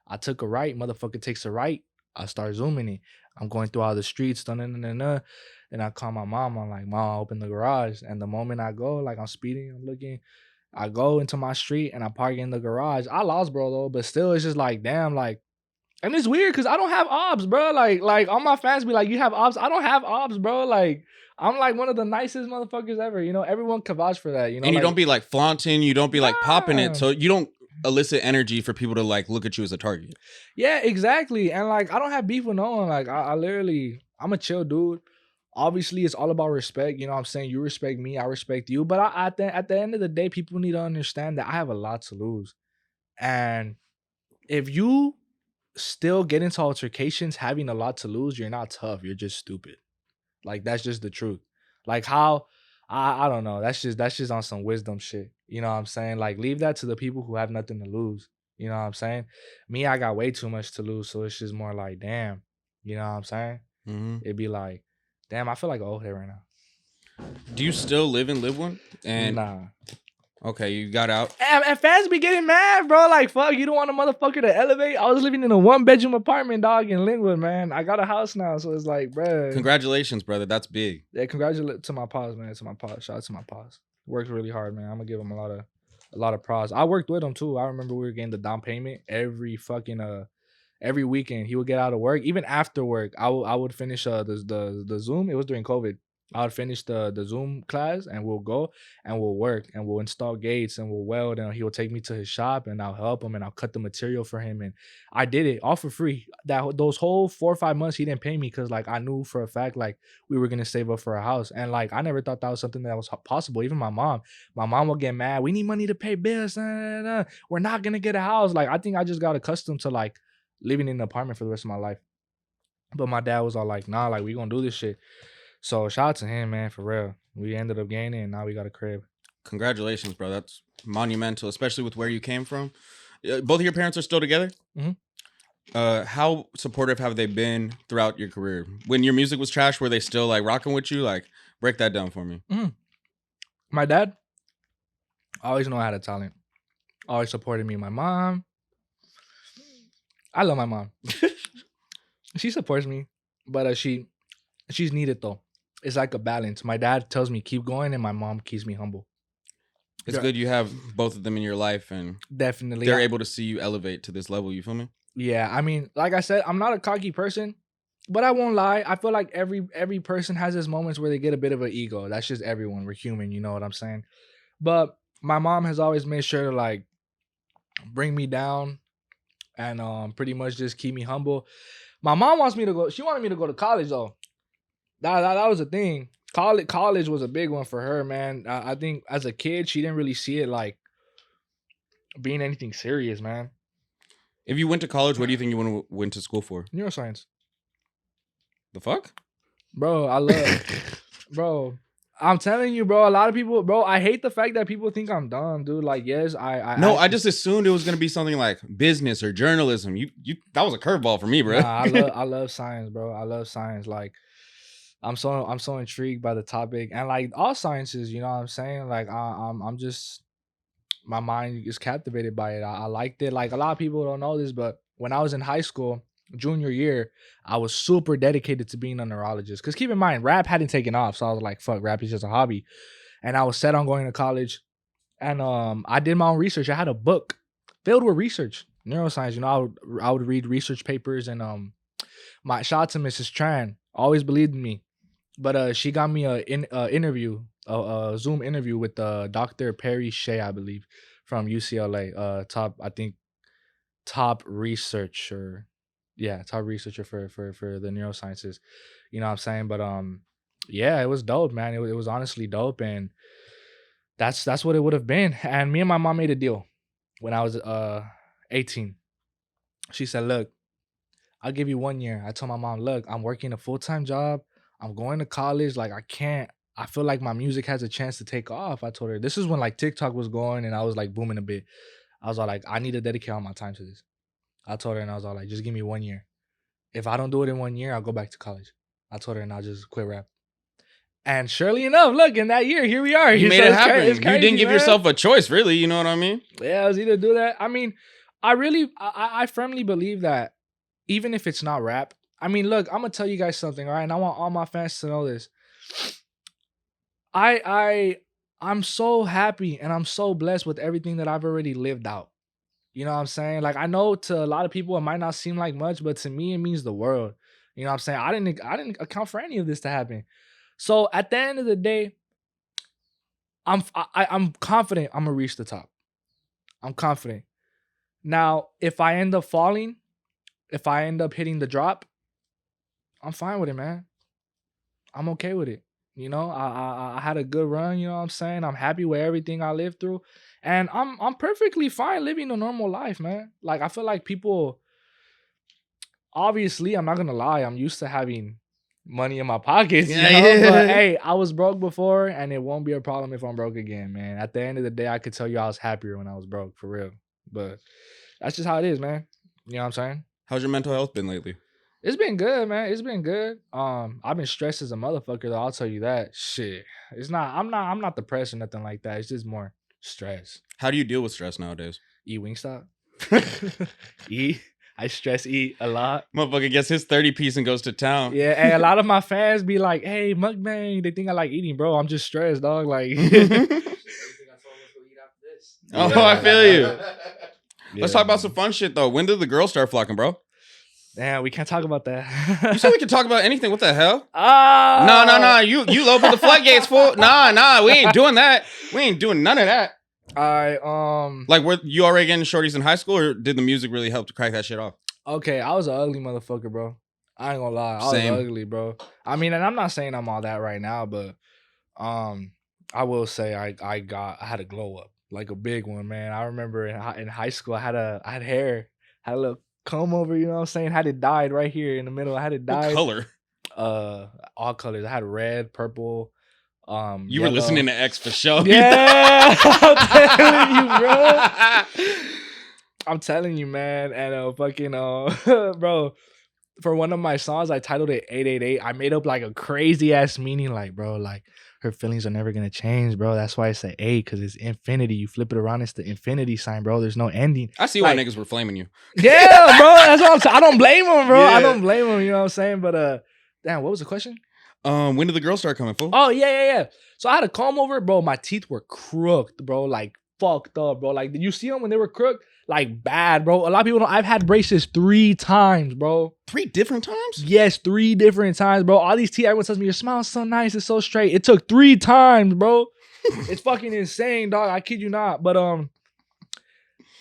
I took a right, motherfucker takes a right, I start zooming it. I'm going through all the streets, and I call my mom. I'm like, Mom, open the garage. And the moment I go, like I'm speeding, I'm looking, I go into my street and I park in the garage. I lost, bro, though, but still, it's just like, damn, like, and it's weird because I don't have obs, bro. Like all my fans be like, you have obs. I don't have obs, bro. Like, I'm like one of the nicest motherfuckers ever. You know, everyone can vouch for that. You know, And you like, don't be like flaunting, you don't be like popping it, nah. so you don't elicit energy for people to like look at you as a target. Yeah, exactly. And like, I don't have beef with no one. Like, I literally, I'm a chill dude. Obviously, it's all about respect. You know what I'm saying? You respect me, I respect you. But at the end of the day, people need to understand that I have a lot to lose. And if you still get into altercations having a lot to lose, you're not tough. You're just stupid. Like, that's just the truth. Like, how, I don't know. That's just on some wisdom shit. You know what I'm saying? Like, leave that to the people who have nothing to lose. You know what I'm saying? Me, I got way too much to lose. So it's just more like, damn. You know what I'm saying? Mm-hmm. It'd be like, damn, I feel like an old head right now. Do you still live in Lynwood? And Nah. okay, you got out. And fans be getting mad, bro. Like, fuck, you don't want a motherfucker to elevate? I was living in a 1-bedroom apartment, dog, in Lynwood, man. I got a house now, so it's like, bro. Congratulations, brother. That's big. Yeah, congratulate to my pops, man. To my pops. Shout out to my pops. Worked really hard, man. I'm gonna give him a lot of props. I worked with him too. I remember we were getting the down payment every weekend. He would get out of work. Even after work, I would finish the Zoom. It was during COVID. I would finish the Zoom class and we'll go and we'll work and we'll install gates and we'll weld and he'll take me to his shop and I'll help him and I'll cut the material for him. And I did it all for free. Those whole 4 or 5 months he didn't pay me because like I knew for a fact like we were gonna save up for a house. And like I never thought that was something that was possible. Even my mom would get mad. We need money to pay bills. We're not gonna get a house. Like I think I just got accustomed to like living in an apartment for the rest of my life. But my dad was all like, nah, like we gonna do this shit. So shout out to him, man, for real. We ended up gaining and now we got a crib. Congratulations, bro. That's monumental, especially with where you came from. Both of your parents are still together? Mm-hmm. How supportive have they been throughout your career? When your music was trash, were they still like rocking with you? Like, break that down for me. Mm-hmm. My dad, I always know I had a talent. Always supported me. My mom, I love my mom. She supports me, but she's needed though. It's like a balance. My dad tells me keep going, and my mom keeps me humble. It's good you have both of them in your life, and definitely they're able to see you elevate to this level. You feel me? Yeah, I mean, like I said, I'm not a cocky person, but I won't lie. I feel like every person has his moments where they get a bit of an ego. That's just everyone. We're human, you know what I'm saying? But my mom has always made sure to like bring me down and pretty much just keep me humble. My mom wants me to go. She wanted me to go to college though. That was a thing. College was a big one for her, man. I think as a kid, she didn't really see it like being anything serious, man. If you went to college, what do you think you went to school for? Neuroscience. The fuck? Bro, I love bro. I'm telling you, bro, a lot of people, bro, I hate the fact that people think I'm dumb, dude. Like, yes, I just assumed it was gonna be something like business or journalism. You that was a curveball for me, bro. Nah, I love science, bro. I love science. Like, I'm so intrigued by the topic and like all sciences, you know what I'm saying? Like, I'm just my mind is captivated by it. I liked it. Like a lot of people don't know this, but when I was in high school, junior year, I was super dedicated to being a neurologist. Because keep in mind, rap hadn't taken off. So I was like, fuck, rap is just a hobby. And I was set on going to college. And I did my own research. I had a book filled with research, neuroscience. You know, I would read research papers and my shout out to Mrs. Tran, always believed in me. But she got me a interview, a Zoom interview with Dr. Perry Shea, I believe, from UCLA. Top researcher. Yeah, top researcher for the neurosciences. You know what I'm saying? But yeah, it was dope, man. It was honestly dope, and that's what it would have been. And me and my mom made a deal when I was 18. She said, "Look, I'll give you 1 year." I told my mom, "Look, I'm working a full-time job. I'm going to college. Like, I feel like my music has a chance to take off." I told her, this is when like TikTok was going and I was like booming a bit. I was all like, I need to dedicate all my time to this. I told her, and I was all like, just give me 1 year. If I don't do it in 1 year, I'll go back to college. I told her, and I'll just quit rap. And surely enough, look, in that year, here we are. You made it happen. You didn't give yourself a choice, really. You know what I mean? Yeah, I was either do that. I mean, I firmly believe that even if it's not rap, I mean, look, I'm gonna tell you guys something, all right? And I want all my fans to know this. I'm so happy and I'm so blessed with everything that I've already lived out. You know what I'm saying? Like, I know to a lot of people it might not seem like much, but to me it means the world. You know what I'm saying? I didn't account for any of this to happen. So at the end of the day, I'm confident I'm gonna reach the top. I'm confident. Now, if I end up falling, if I end up hitting the drop, I'm fine with it, man. I'm okay with it. You know, I had a good run, you know what I'm saying? I'm happy with everything I lived through. And I'm perfectly fine living a normal life, man. Like, I feel like people, obviously, I'm not gonna lie, I'm used to having money in my pockets, you know? But hey, I was broke before, and it won't be a problem if I'm broke again, man. At the end of the day, I could tell you I was happier when I was broke, for real. But that's just how it is, man. You know what I'm saying? How's your mental health been lately? It's been good, man. It's been good. I've been stressed as a motherfucker, though. I'll tell you that. Shit. It's not, I'm not depressed or nothing like that. It's just more stress. How do you deal with stress nowadays? Eat Wingstop. I stress eat a lot. Motherfucker gets his 30-piece and goes to town. Yeah, and a lot of my fans be like, "Hey, mukbang." They think I like eating, bro. I'm just stressed, dog. Like, oh, I feel you. Let's talk about some fun shit though. When did the girls start flocking, bro? Damn, we can't talk about that. You said we could talk about anything. What the hell? No. You open the floodgates, fool. Nah. We ain't doing that. We ain't doing none of that. All right. Like, were you already getting shorties in high school, or did the music really help to crack that shit off? Okay, I was an ugly motherfucker, bro. I ain't gonna lie. I was ugly, bro. I mean, and I'm not saying I'm all that right now, but I will say I had a glow up, like a big one, man. I remember in high school, I had hair, had a little comb over, you know what I'm saying? Had it dyed right here in the middle. I had it dyed. What color? All colors. I had red, purple. You were listening to X for sure. Yeah, I'm telling you, bro. I'm telling you, man. And fucking bro, for one of my songs, I titled it 888. I made up like a crazy ass meaning, like, bro, like, her feelings are never gonna change, bro. That's why it's an 8, because it's infinity. You flip it around, it's the infinity sign, bro. There's no ending. I see why niggas were flaming you. Yeah, bro. That's what I'm saying. I don't blame them, bro. Yeah. I don't blame them. You know what I'm saying? But damn, what was the question? When did the girls start coming, fool? Oh, yeah. So I had a comb over, bro. My teeth were crooked, bro. Like, fucked up, bro. Like, did you see them when they were crooked? Like, bad, bro. A lot of people know I've had braces 3 times, bro. 3 different times? Yes, 3 different times, bro. All these teeth, everyone tells me, your smile's so nice, it's so straight. It took 3 times, bro. It's fucking insane, dog. I kid you not. But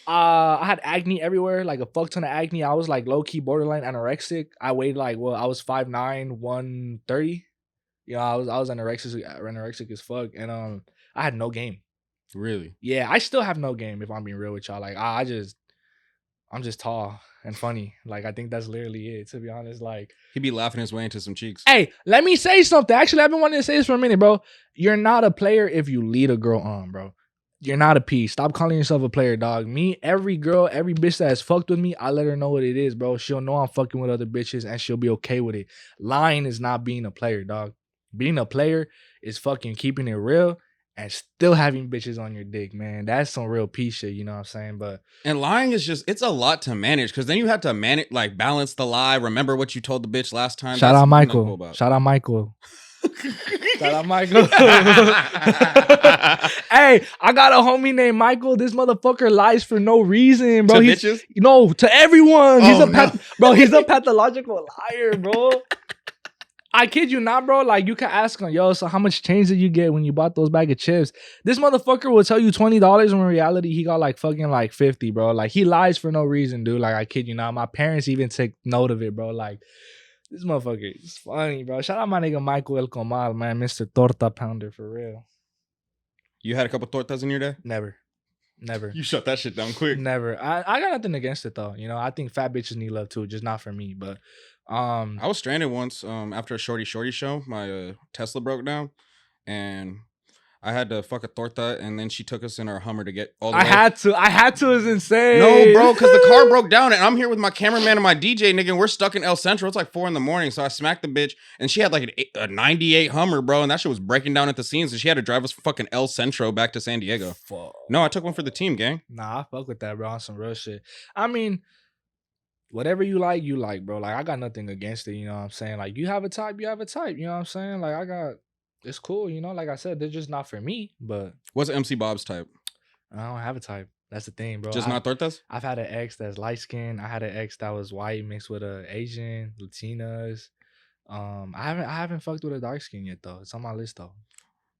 I had acne everywhere, like a fuck ton of acne. I was like low-key borderline anorexic. I weighed like, well, I was 5'9", 130. You know, I was anorexic as fuck. And I had no game. Really? Yeah, I still have no game, if I'm being real with y'all. Like, I'm just tall and funny. Like, I think that's literally it, to be honest. Like, he'd be laughing his way into some cheeks. Hey, let me say something. Actually, I've been wanting to say this for a minute, bro. You're not a player if you lead a girl on, bro. You're not a piece. Stop calling yourself a player, dog. Me, every girl, every bitch that has fucked with me, I let her know what it is, bro. She'll know I'm fucking with other bitches, and she'll be okay with it. Lying is not being a player, dog. Being a player is fucking keeping it real and still having bitches on your dick, man. That's some real piece shit, you know what I'm saying? But and lying is just, it's a lot to manage, because then you have to manage, like, balance the lie, remember what you told the bitch last time. Shout out Michael. Shout out Michael. Shout out Michael. Hey, I got a homie named Michael. This motherfucker lies for no reason, bro. To bitches? No, to everyone. Oh, He's a pathological liar, bro. I kid you not, bro. Like, you can ask him, yo, so how much change did you get when you bought those bag of chips? This motherfucker will tell you $20 when in reality he got like fucking like 50, bro. Like, he lies for no reason, dude. Like, I kid you not. My parents even take note of it, bro. Like, This motherfucker is funny, bro. Shout out my nigga Michael El Comal, man. Mr. Torta Pounder, for real. You had a couple tortas in your day? Never. You shut that shit down quick. Never. I got nothing against it, though. You know, I think fat bitches need love, too. Just not for me. But I was stranded once after a shorty show. My Tesla broke down. And I had to fuck a torta, and then she took us in our Hummer to get all the way. I had to. It's insane. No, bro, because the car broke down, and I'm here with my cameraman and my DJ, nigga, and we're stuck in El Centro. It's like 4 a.m. So I smacked the bitch, and she had like a 98 Hummer, bro, and that shit was breaking down at the seams, and she had to drive us from fucking El Centro back to San Diego. Fuck. No, I took one for the team, gang. Nah, I fuck with that, bro, on some real shit. I mean, whatever you like, bro. Like, I got nothing against it, you know what I'm saying? Like, you have a type, you know what I'm saying? Like, it's cool, you know? Like I said, they're just not for me, but... What's MC Bob's type? I don't have a type. That's the thing, bro. Just not tortas? I've had an ex that's light-skinned. I had an ex that was white mixed with a Asian, Latinas. I haven't fucked with a dark skin yet, though. It's on my list, though.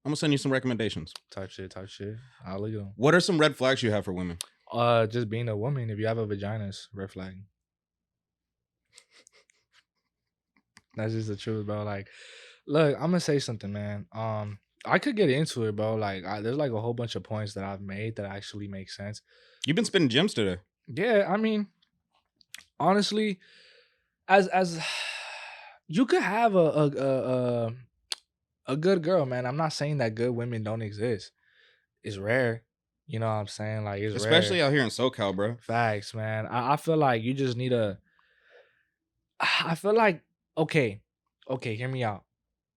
I'm gonna send you some recommendations. Type shit. I'll look at them. What are some red flags you have for women? Just being a woman. If you have a vagina, it's red flag. That's just the truth, bro. Like, look, I'm gonna say something, man. I could get into it, bro. Like, there's like a whole bunch of points that I've made that actually make sense. You've been spitting gems today. Yeah, I mean, honestly, as you could have a good girl, man. I'm not saying that good women don't exist. It's rare. You know what I'm saying? Like, it's especially rare. out here in SoCal, bro. Facts, man. I feel like you just need a... I feel like, okay, hear me out.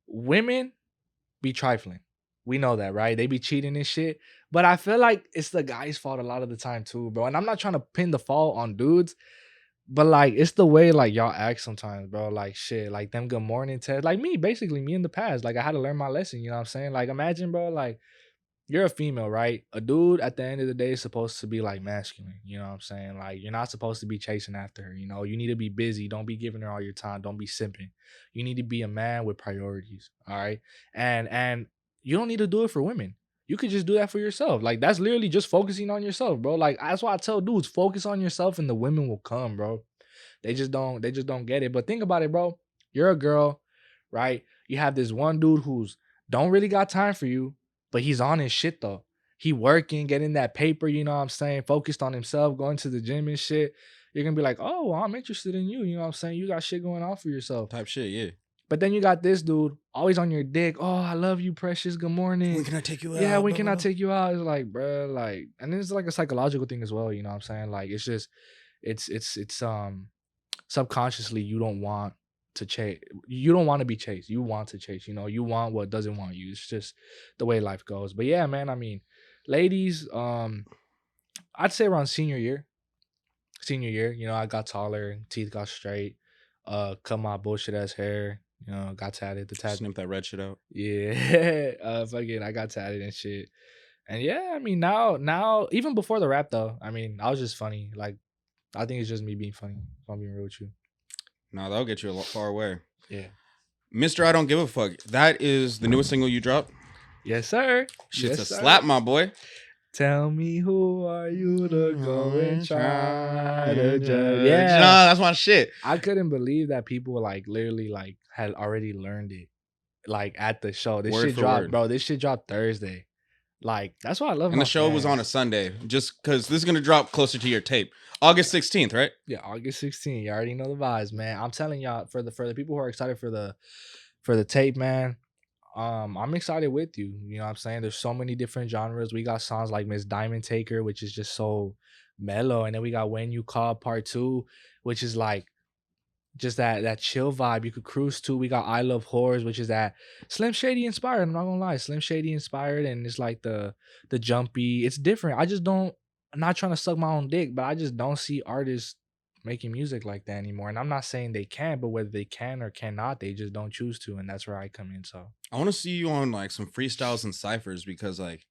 Women be trifling. We know that, right? They be cheating and shit. But I feel like it's the guy's fault a lot of the time too, bro. And I'm not trying to pin the fault on dudes, but like, it's the way like y'all act sometimes, bro. Like, shit, like them good morning tests. Like me, basically me in the past. Like, I had to learn my lesson, you know what I'm saying? Like, imagine, bro, like, you're a female, right? A dude at the end of the day is supposed to be like masculine. You know what I'm saying? Like, you're not supposed to be chasing after her. You know, you need to be busy. Don't be giving her all your time. Don't be simping. You need to be a man with priorities. All right. And you don't need to do it for women. You could just do that for yourself. Like, that's literally just focusing on yourself, bro. Like, that's why I tell dudes, focus on yourself and the women will come, bro. They just don't get it. But think about it, bro. You're a girl, right? You have this one dude who's don't really got time for you. But he's on his shit, though. He working, getting that paper, you know what I'm saying? Focused on himself, going to the gym and shit. You're going to be like, oh, well, I'm interested in you. You know what I'm saying? You got shit going on for yourself. Type shit, yeah. But then you got this dude always on your dick. Oh, I love you, precious. Good morning. When can I take you out? Yeah, when can I take you out? It's like, bro, like, and it's like a psychological thing as well. You know what I'm saying? Like, it's just, it's subconsciously you don't want to chase. You don't want to be chased. You want to chase. You know, you want what doesn't want you. It's just the way life goes. But yeah, man, I mean, ladies, I'd say around senior year, you know, I got taller, teeth got straight, cut my bullshit ass hair, you know, got tatted. The tat, snip that red shit out. Yeah. Fucking, I got tatted and shit. And yeah, I mean, now even before the rap though, I mean, I was just funny. Like, I think it's just me being funny, if I'm being real with you. No, that'll get you a lot far away. Yeah. Mr. I Don't Give a Fuck. That is the newest single you dropped. Yes, sir. Shit's yes, a slap, my boy. Tell me who are you to go and try to judge. Yeah. No, that's my shit. I couldn't believe that people like literally like had already learned it. Like at the show. This Word shit for dropped, word. bro. This shit dropped Thursday. Like, that's why I love And my the show was on a Sunday, just because this is going to drop closer to your tape. August 16th, right? Yeah, August 16th. You already know the vibes, man. I'm telling y'all, for the people who are excited for the tape, man, I'm excited with you. You know what I'm saying? There's so many different genres. We got songs like Miss Diamond Taker, which is just so mellow. And then we got When You Call Part 2, which is like just that chill vibe you could cruise to. We got I Love Whores, which is that Slim Shady inspired. I'm not gonna lie, Slim Shady inspired, and it's like the jumpy. It's different. I'm not trying to suck my own dick, but I just don't see artists making music like that anymore. And I'm not saying they can't, but whether they can or cannot, they just don't choose to, and that's where I come in. So I want to see you on like some freestyles and ciphers, because like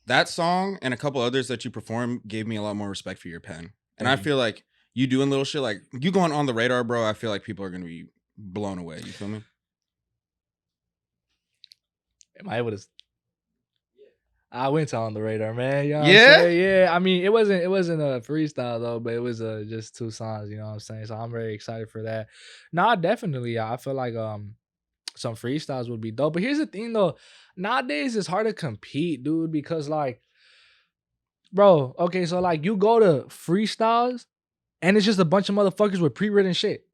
that song and a couple others that you performed gave me a lot more respect for your pen. And I feel like you doing little shit like you going on the radar, bro. I feel like people are gonna be blown away. You feel me? am I able to? I went on the radar, man. You know what Yeah? I'm saying? Yeah. I mean, it wasn't a freestyle though, but it was just 2 songs, you know what I'm saying? So I'm very excited for that. Nah, definitely. I feel like some freestyles would be dope. But here's the thing though. Nowadays it's hard to compete, dude, because like, bro, okay, so like you go to freestyles and it's just a bunch of motherfuckers with pre-written shit.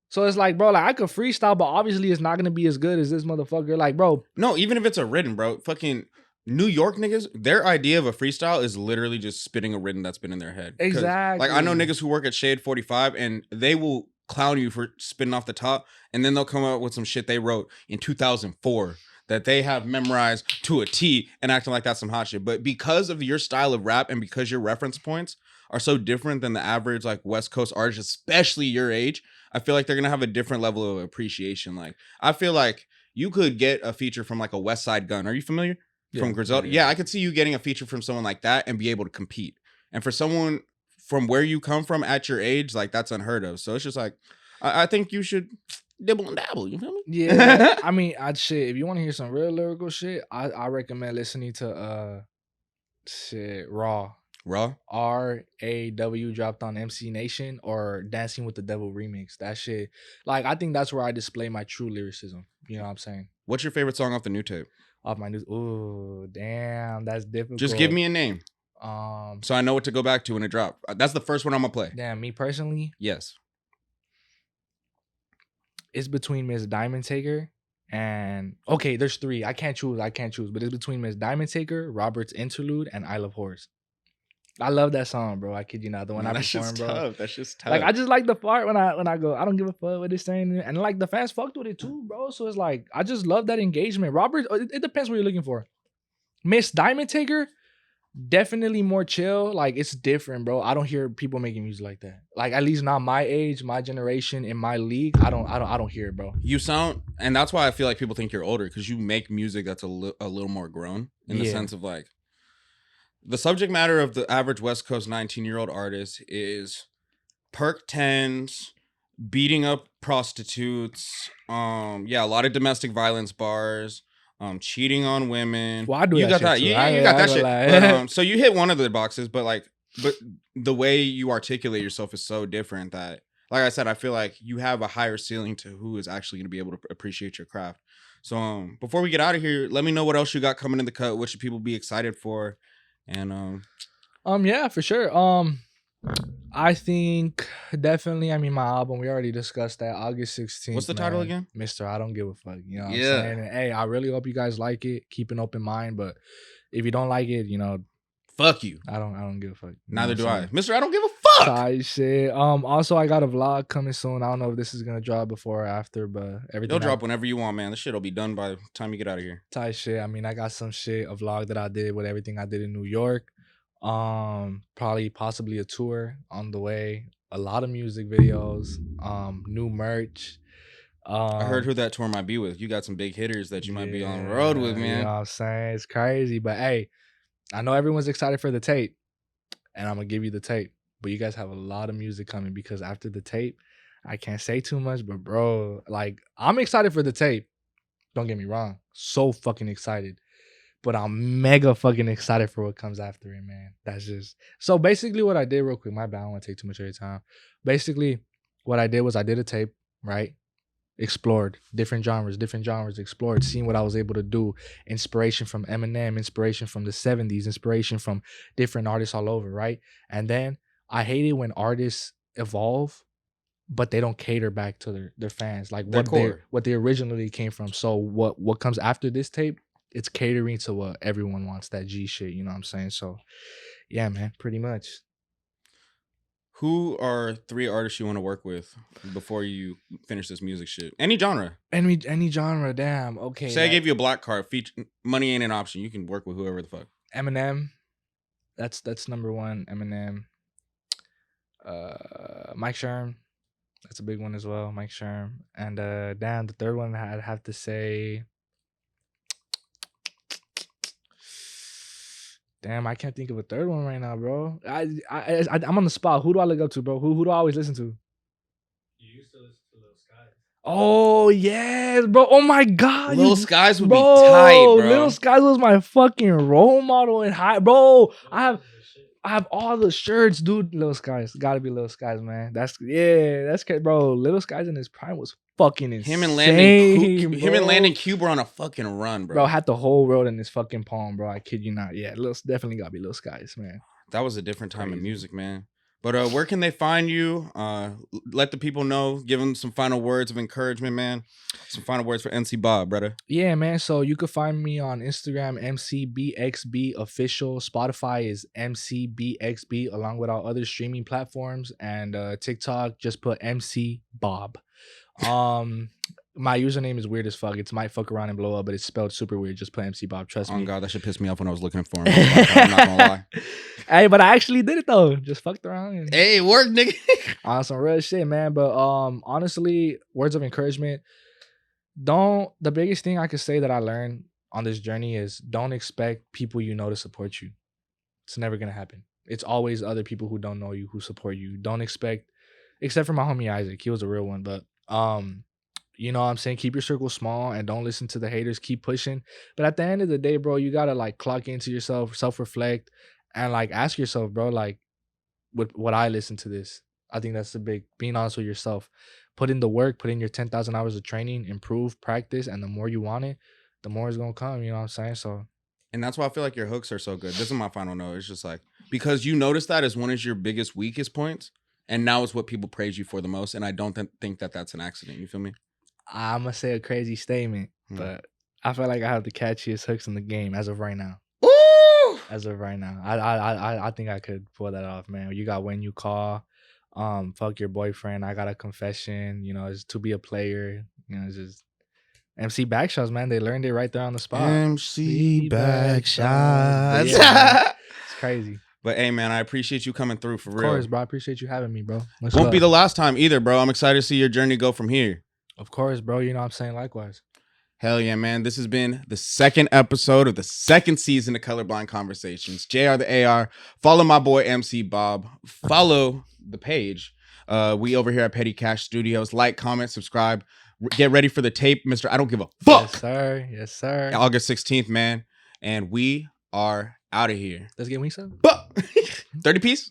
So it's like, bro, like I could freestyle, but obviously it's not gonna be as good as this motherfucker. Like, bro, No, even if it's a written, bro, fucking New York niggas, their idea of a freestyle is literally just spitting a written that's been in their head. 'Cause, exactly. like, I know niggas who work at Shade 45 and they will clown you for spitting off the top, and then they'll come up with some shit they wrote in 2004 that they have memorized to a T and acting like that's some hot shit. But because of your style of rap and because your reference points are so different than the average like West Coast artist, especially your age, I feel like they're gonna have a different level of appreciation. Like, I feel like you could get a feature from like a West Side Gun. Are you familiar? From Griselda? Yeah, I could see you getting a feature from someone like that and be able to compete. And for someone from where you come from at your age, like that's unheard of. So it's just like, I think you should dibble and dabble. You feel me? Yeah, I mean, shit. If you want to hear some real lyrical shit, I recommend listening to shit Raw. RAW dropped on MC Nation or Dancing with the Devil remix. That shit, like I think that's where I display my true lyricism. You know what I'm saying? What's your favorite song off the new tape? Off my news. Ooh, damn, that's difficult. Just give me a name. So I know what to go back to when it drops. That's the first one I'm gonna play. Damn, me personally, yes. It's between Miss Diamond Taker and okay, there's 3. I can't choose, but it's between Miss Diamond Taker, Robert's Interlude, and I Love Horse. I love that song, bro. I kid you not. The one I performed, bro. Tough. That's just tough. Like I just like the part when I go, I don't give a fuck what they're saying, and like the fans fucked with it too, bro. So it's like I just love that engagement. Robert, it depends what you're looking for. Miss Diamond Taker, definitely more chill. Like it's different, bro. I don't hear people making music like that. Like at least not my age, my generation, in my league. I don't hear it, bro. You sound, and that's why I feel like people think you're older because you make music that's a little more grown in the sense of like the subject matter of the average West Coast 19-year-old artist is perk 10s, beating up prostitutes, yeah, a lot of domestic violence bars. Cheating on women. Well, I do you that got that. Too. Yeah, you got that shit. But, so you hit one of the boxes, but the way you articulate yourself is so different that, like I said, I feel like you have a higher ceiling to who is actually going to be able to appreciate your craft. So before we get out of here, let me know what else you got coming in the cut. What should people be excited for? And yeah, for sure. I think definitely. I mean, my album, we already discussed that. August 16th. What's the title again? Mr. I Don't Give a Fuck. You know what I'm saying? And, hey, I really hope you guys like it. Keep an open mind, but if you don't like it, you know, fuck you. I don't give a fuck. Neither do I. Mr. I don't give a fuck. Tight shit. Also, I got a vlog coming soon. I don't know if this is gonna drop before or after, but everything. You'll drop whenever you want, man. This shit'll be done by the time you get out of here. Tight shit. I mean, I got some shit, a vlog that I did with everything I did in New York. Possibly a tour on the way. A lot of music videos. New merch. I heard who that tour might be with. You got some big hitters that you might be on the road with, man. You know what I'm saying? It's crazy. But hey, I know everyone's excited for the tape. And I'm gonna give you the tape. But you guys have a lot of music coming because after the tape, I can't say too much, but bro, like I'm excited for the tape. Don't get me wrong. So fucking excited. But I'm mega fucking excited for what comes after it, man. That's just so basically what I did real quick. My bad, I don't want to take too much of your time. Basically, what I did was I did a tape, right? Explored different genres, explored, seeing what I was able to do. Inspiration from Eminem, inspiration from the 70s, inspiration from different artists all over, right? And then I hate it when artists evolve, but they don't cater back to their fans, like what they originally came from. So what comes after this tape, it's catering to what everyone wants, that G shit, you know what I'm saying? So yeah, man, pretty much. Who are 3 artists you want to work with before you finish this music shit? Any genre. Any genre, damn. Okay. Say I gave you a black card, money ain't an option. You can work with whoever the fuck. Eminem. That's number 1, Eminem. Mike Sherm. That's a big one as well, Mike Sherm. And damn, the third one I'd have to say. Damn, I can't think of a third one right now, bro. I'm on the spot. Who do I look up to, bro? Who do I always listen to? You used to listen to Lil Skies. Oh yes, bro. Oh my god, Lil Skies would be tight, bro. Lil Skies was my fucking role model in high, bro. I have all the shirts, dude. Lil Skies, gotta be Lil Skies, man. That's crazy, bro. Lil Skies in his prime was fucking insane. Him and Landon Cube were on a fucking run, bro. Bro had the whole world in his fucking palm, bro. I kid you not. Yeah, definitely gotta be Lil Skies, man. That was a different time in music, man. But where can they find you? Let the people know. Give them some final words of encouragement, man. Some final words for MC Bob, brother. Yeah, man. So you can find me on Instagram, MCBXB official. Spotify is MCBXB, along with our other streaming platforms. And TikTok, just put MC Bob. My username is weird as fuck. It's might fuck around and blow up, but it's spelled super weird. Just put MC Bob. Trust me. Oh god, that should piss me off when I was looking for him. I'm not gonna lie. Hey, but I actually did it though. Just fucked around. And hey, work, nigga. on some real shit, man. But honestly, words of encouragement. The biggest thing I could say that I learned on this journey is don't expect people you know to support you. It's never gonna happen. It's always other people who don't know you who support you. Don't expect, except for my homie Isaac. He was a real one, but you know what I'm saying? Keep your circle small and don't listen to the haters. Keep pushing. But at the end of the day, bro, you gotta like clock into yourself, self-reflect, and like ask yourself, bro, like, would I listen to this? I think that's the big, being honest with yourself. Put in the work, put in your 10,000 hours of training, improve, practice, and the more you want it, the more it's gonna come. You know what I'm saying? So, and that's why I feel like your hooks are so good. This is my final note. It's just like, because you notice that as one of your biggest, weakest points, and now it's what people praise you for the most. And I don't think that that's an accident. You feel me? I'm gonna say a crazy statement, but I feel like I have the catchiest hooks in the game as of right now. Ooh! As of right now, I think I could pull that off, man. You got When You Call, Fuck Your Boyfriend. I Got a Confession. You know, it's To Be a Player. You know, it's just MC Backshots, man. They learned it right there on the spot. MC Backshots. Yeah, it's crazy. But hey, man, I appreciate you coming through for real. Of course, bro. I appreciate you having me, bro. Won't be the last time either, bro. I'm excited to see your journey go from here. Of course, bro. You know what I'm saying? Likewise. Hell yeah, man. This has been the second episode of the second season of Colorblind Conversations. JR the AR. Follow my boy MC Bob. Follow the page. We over here at Petty Cash Studios. Like, comment, subscribe. Get ready for the tape, Mr. I Don't Give a Fuck. Yes, sir. Yes, sir. August 16th, man. And we are out of here. Let's get wings up. 30 piece.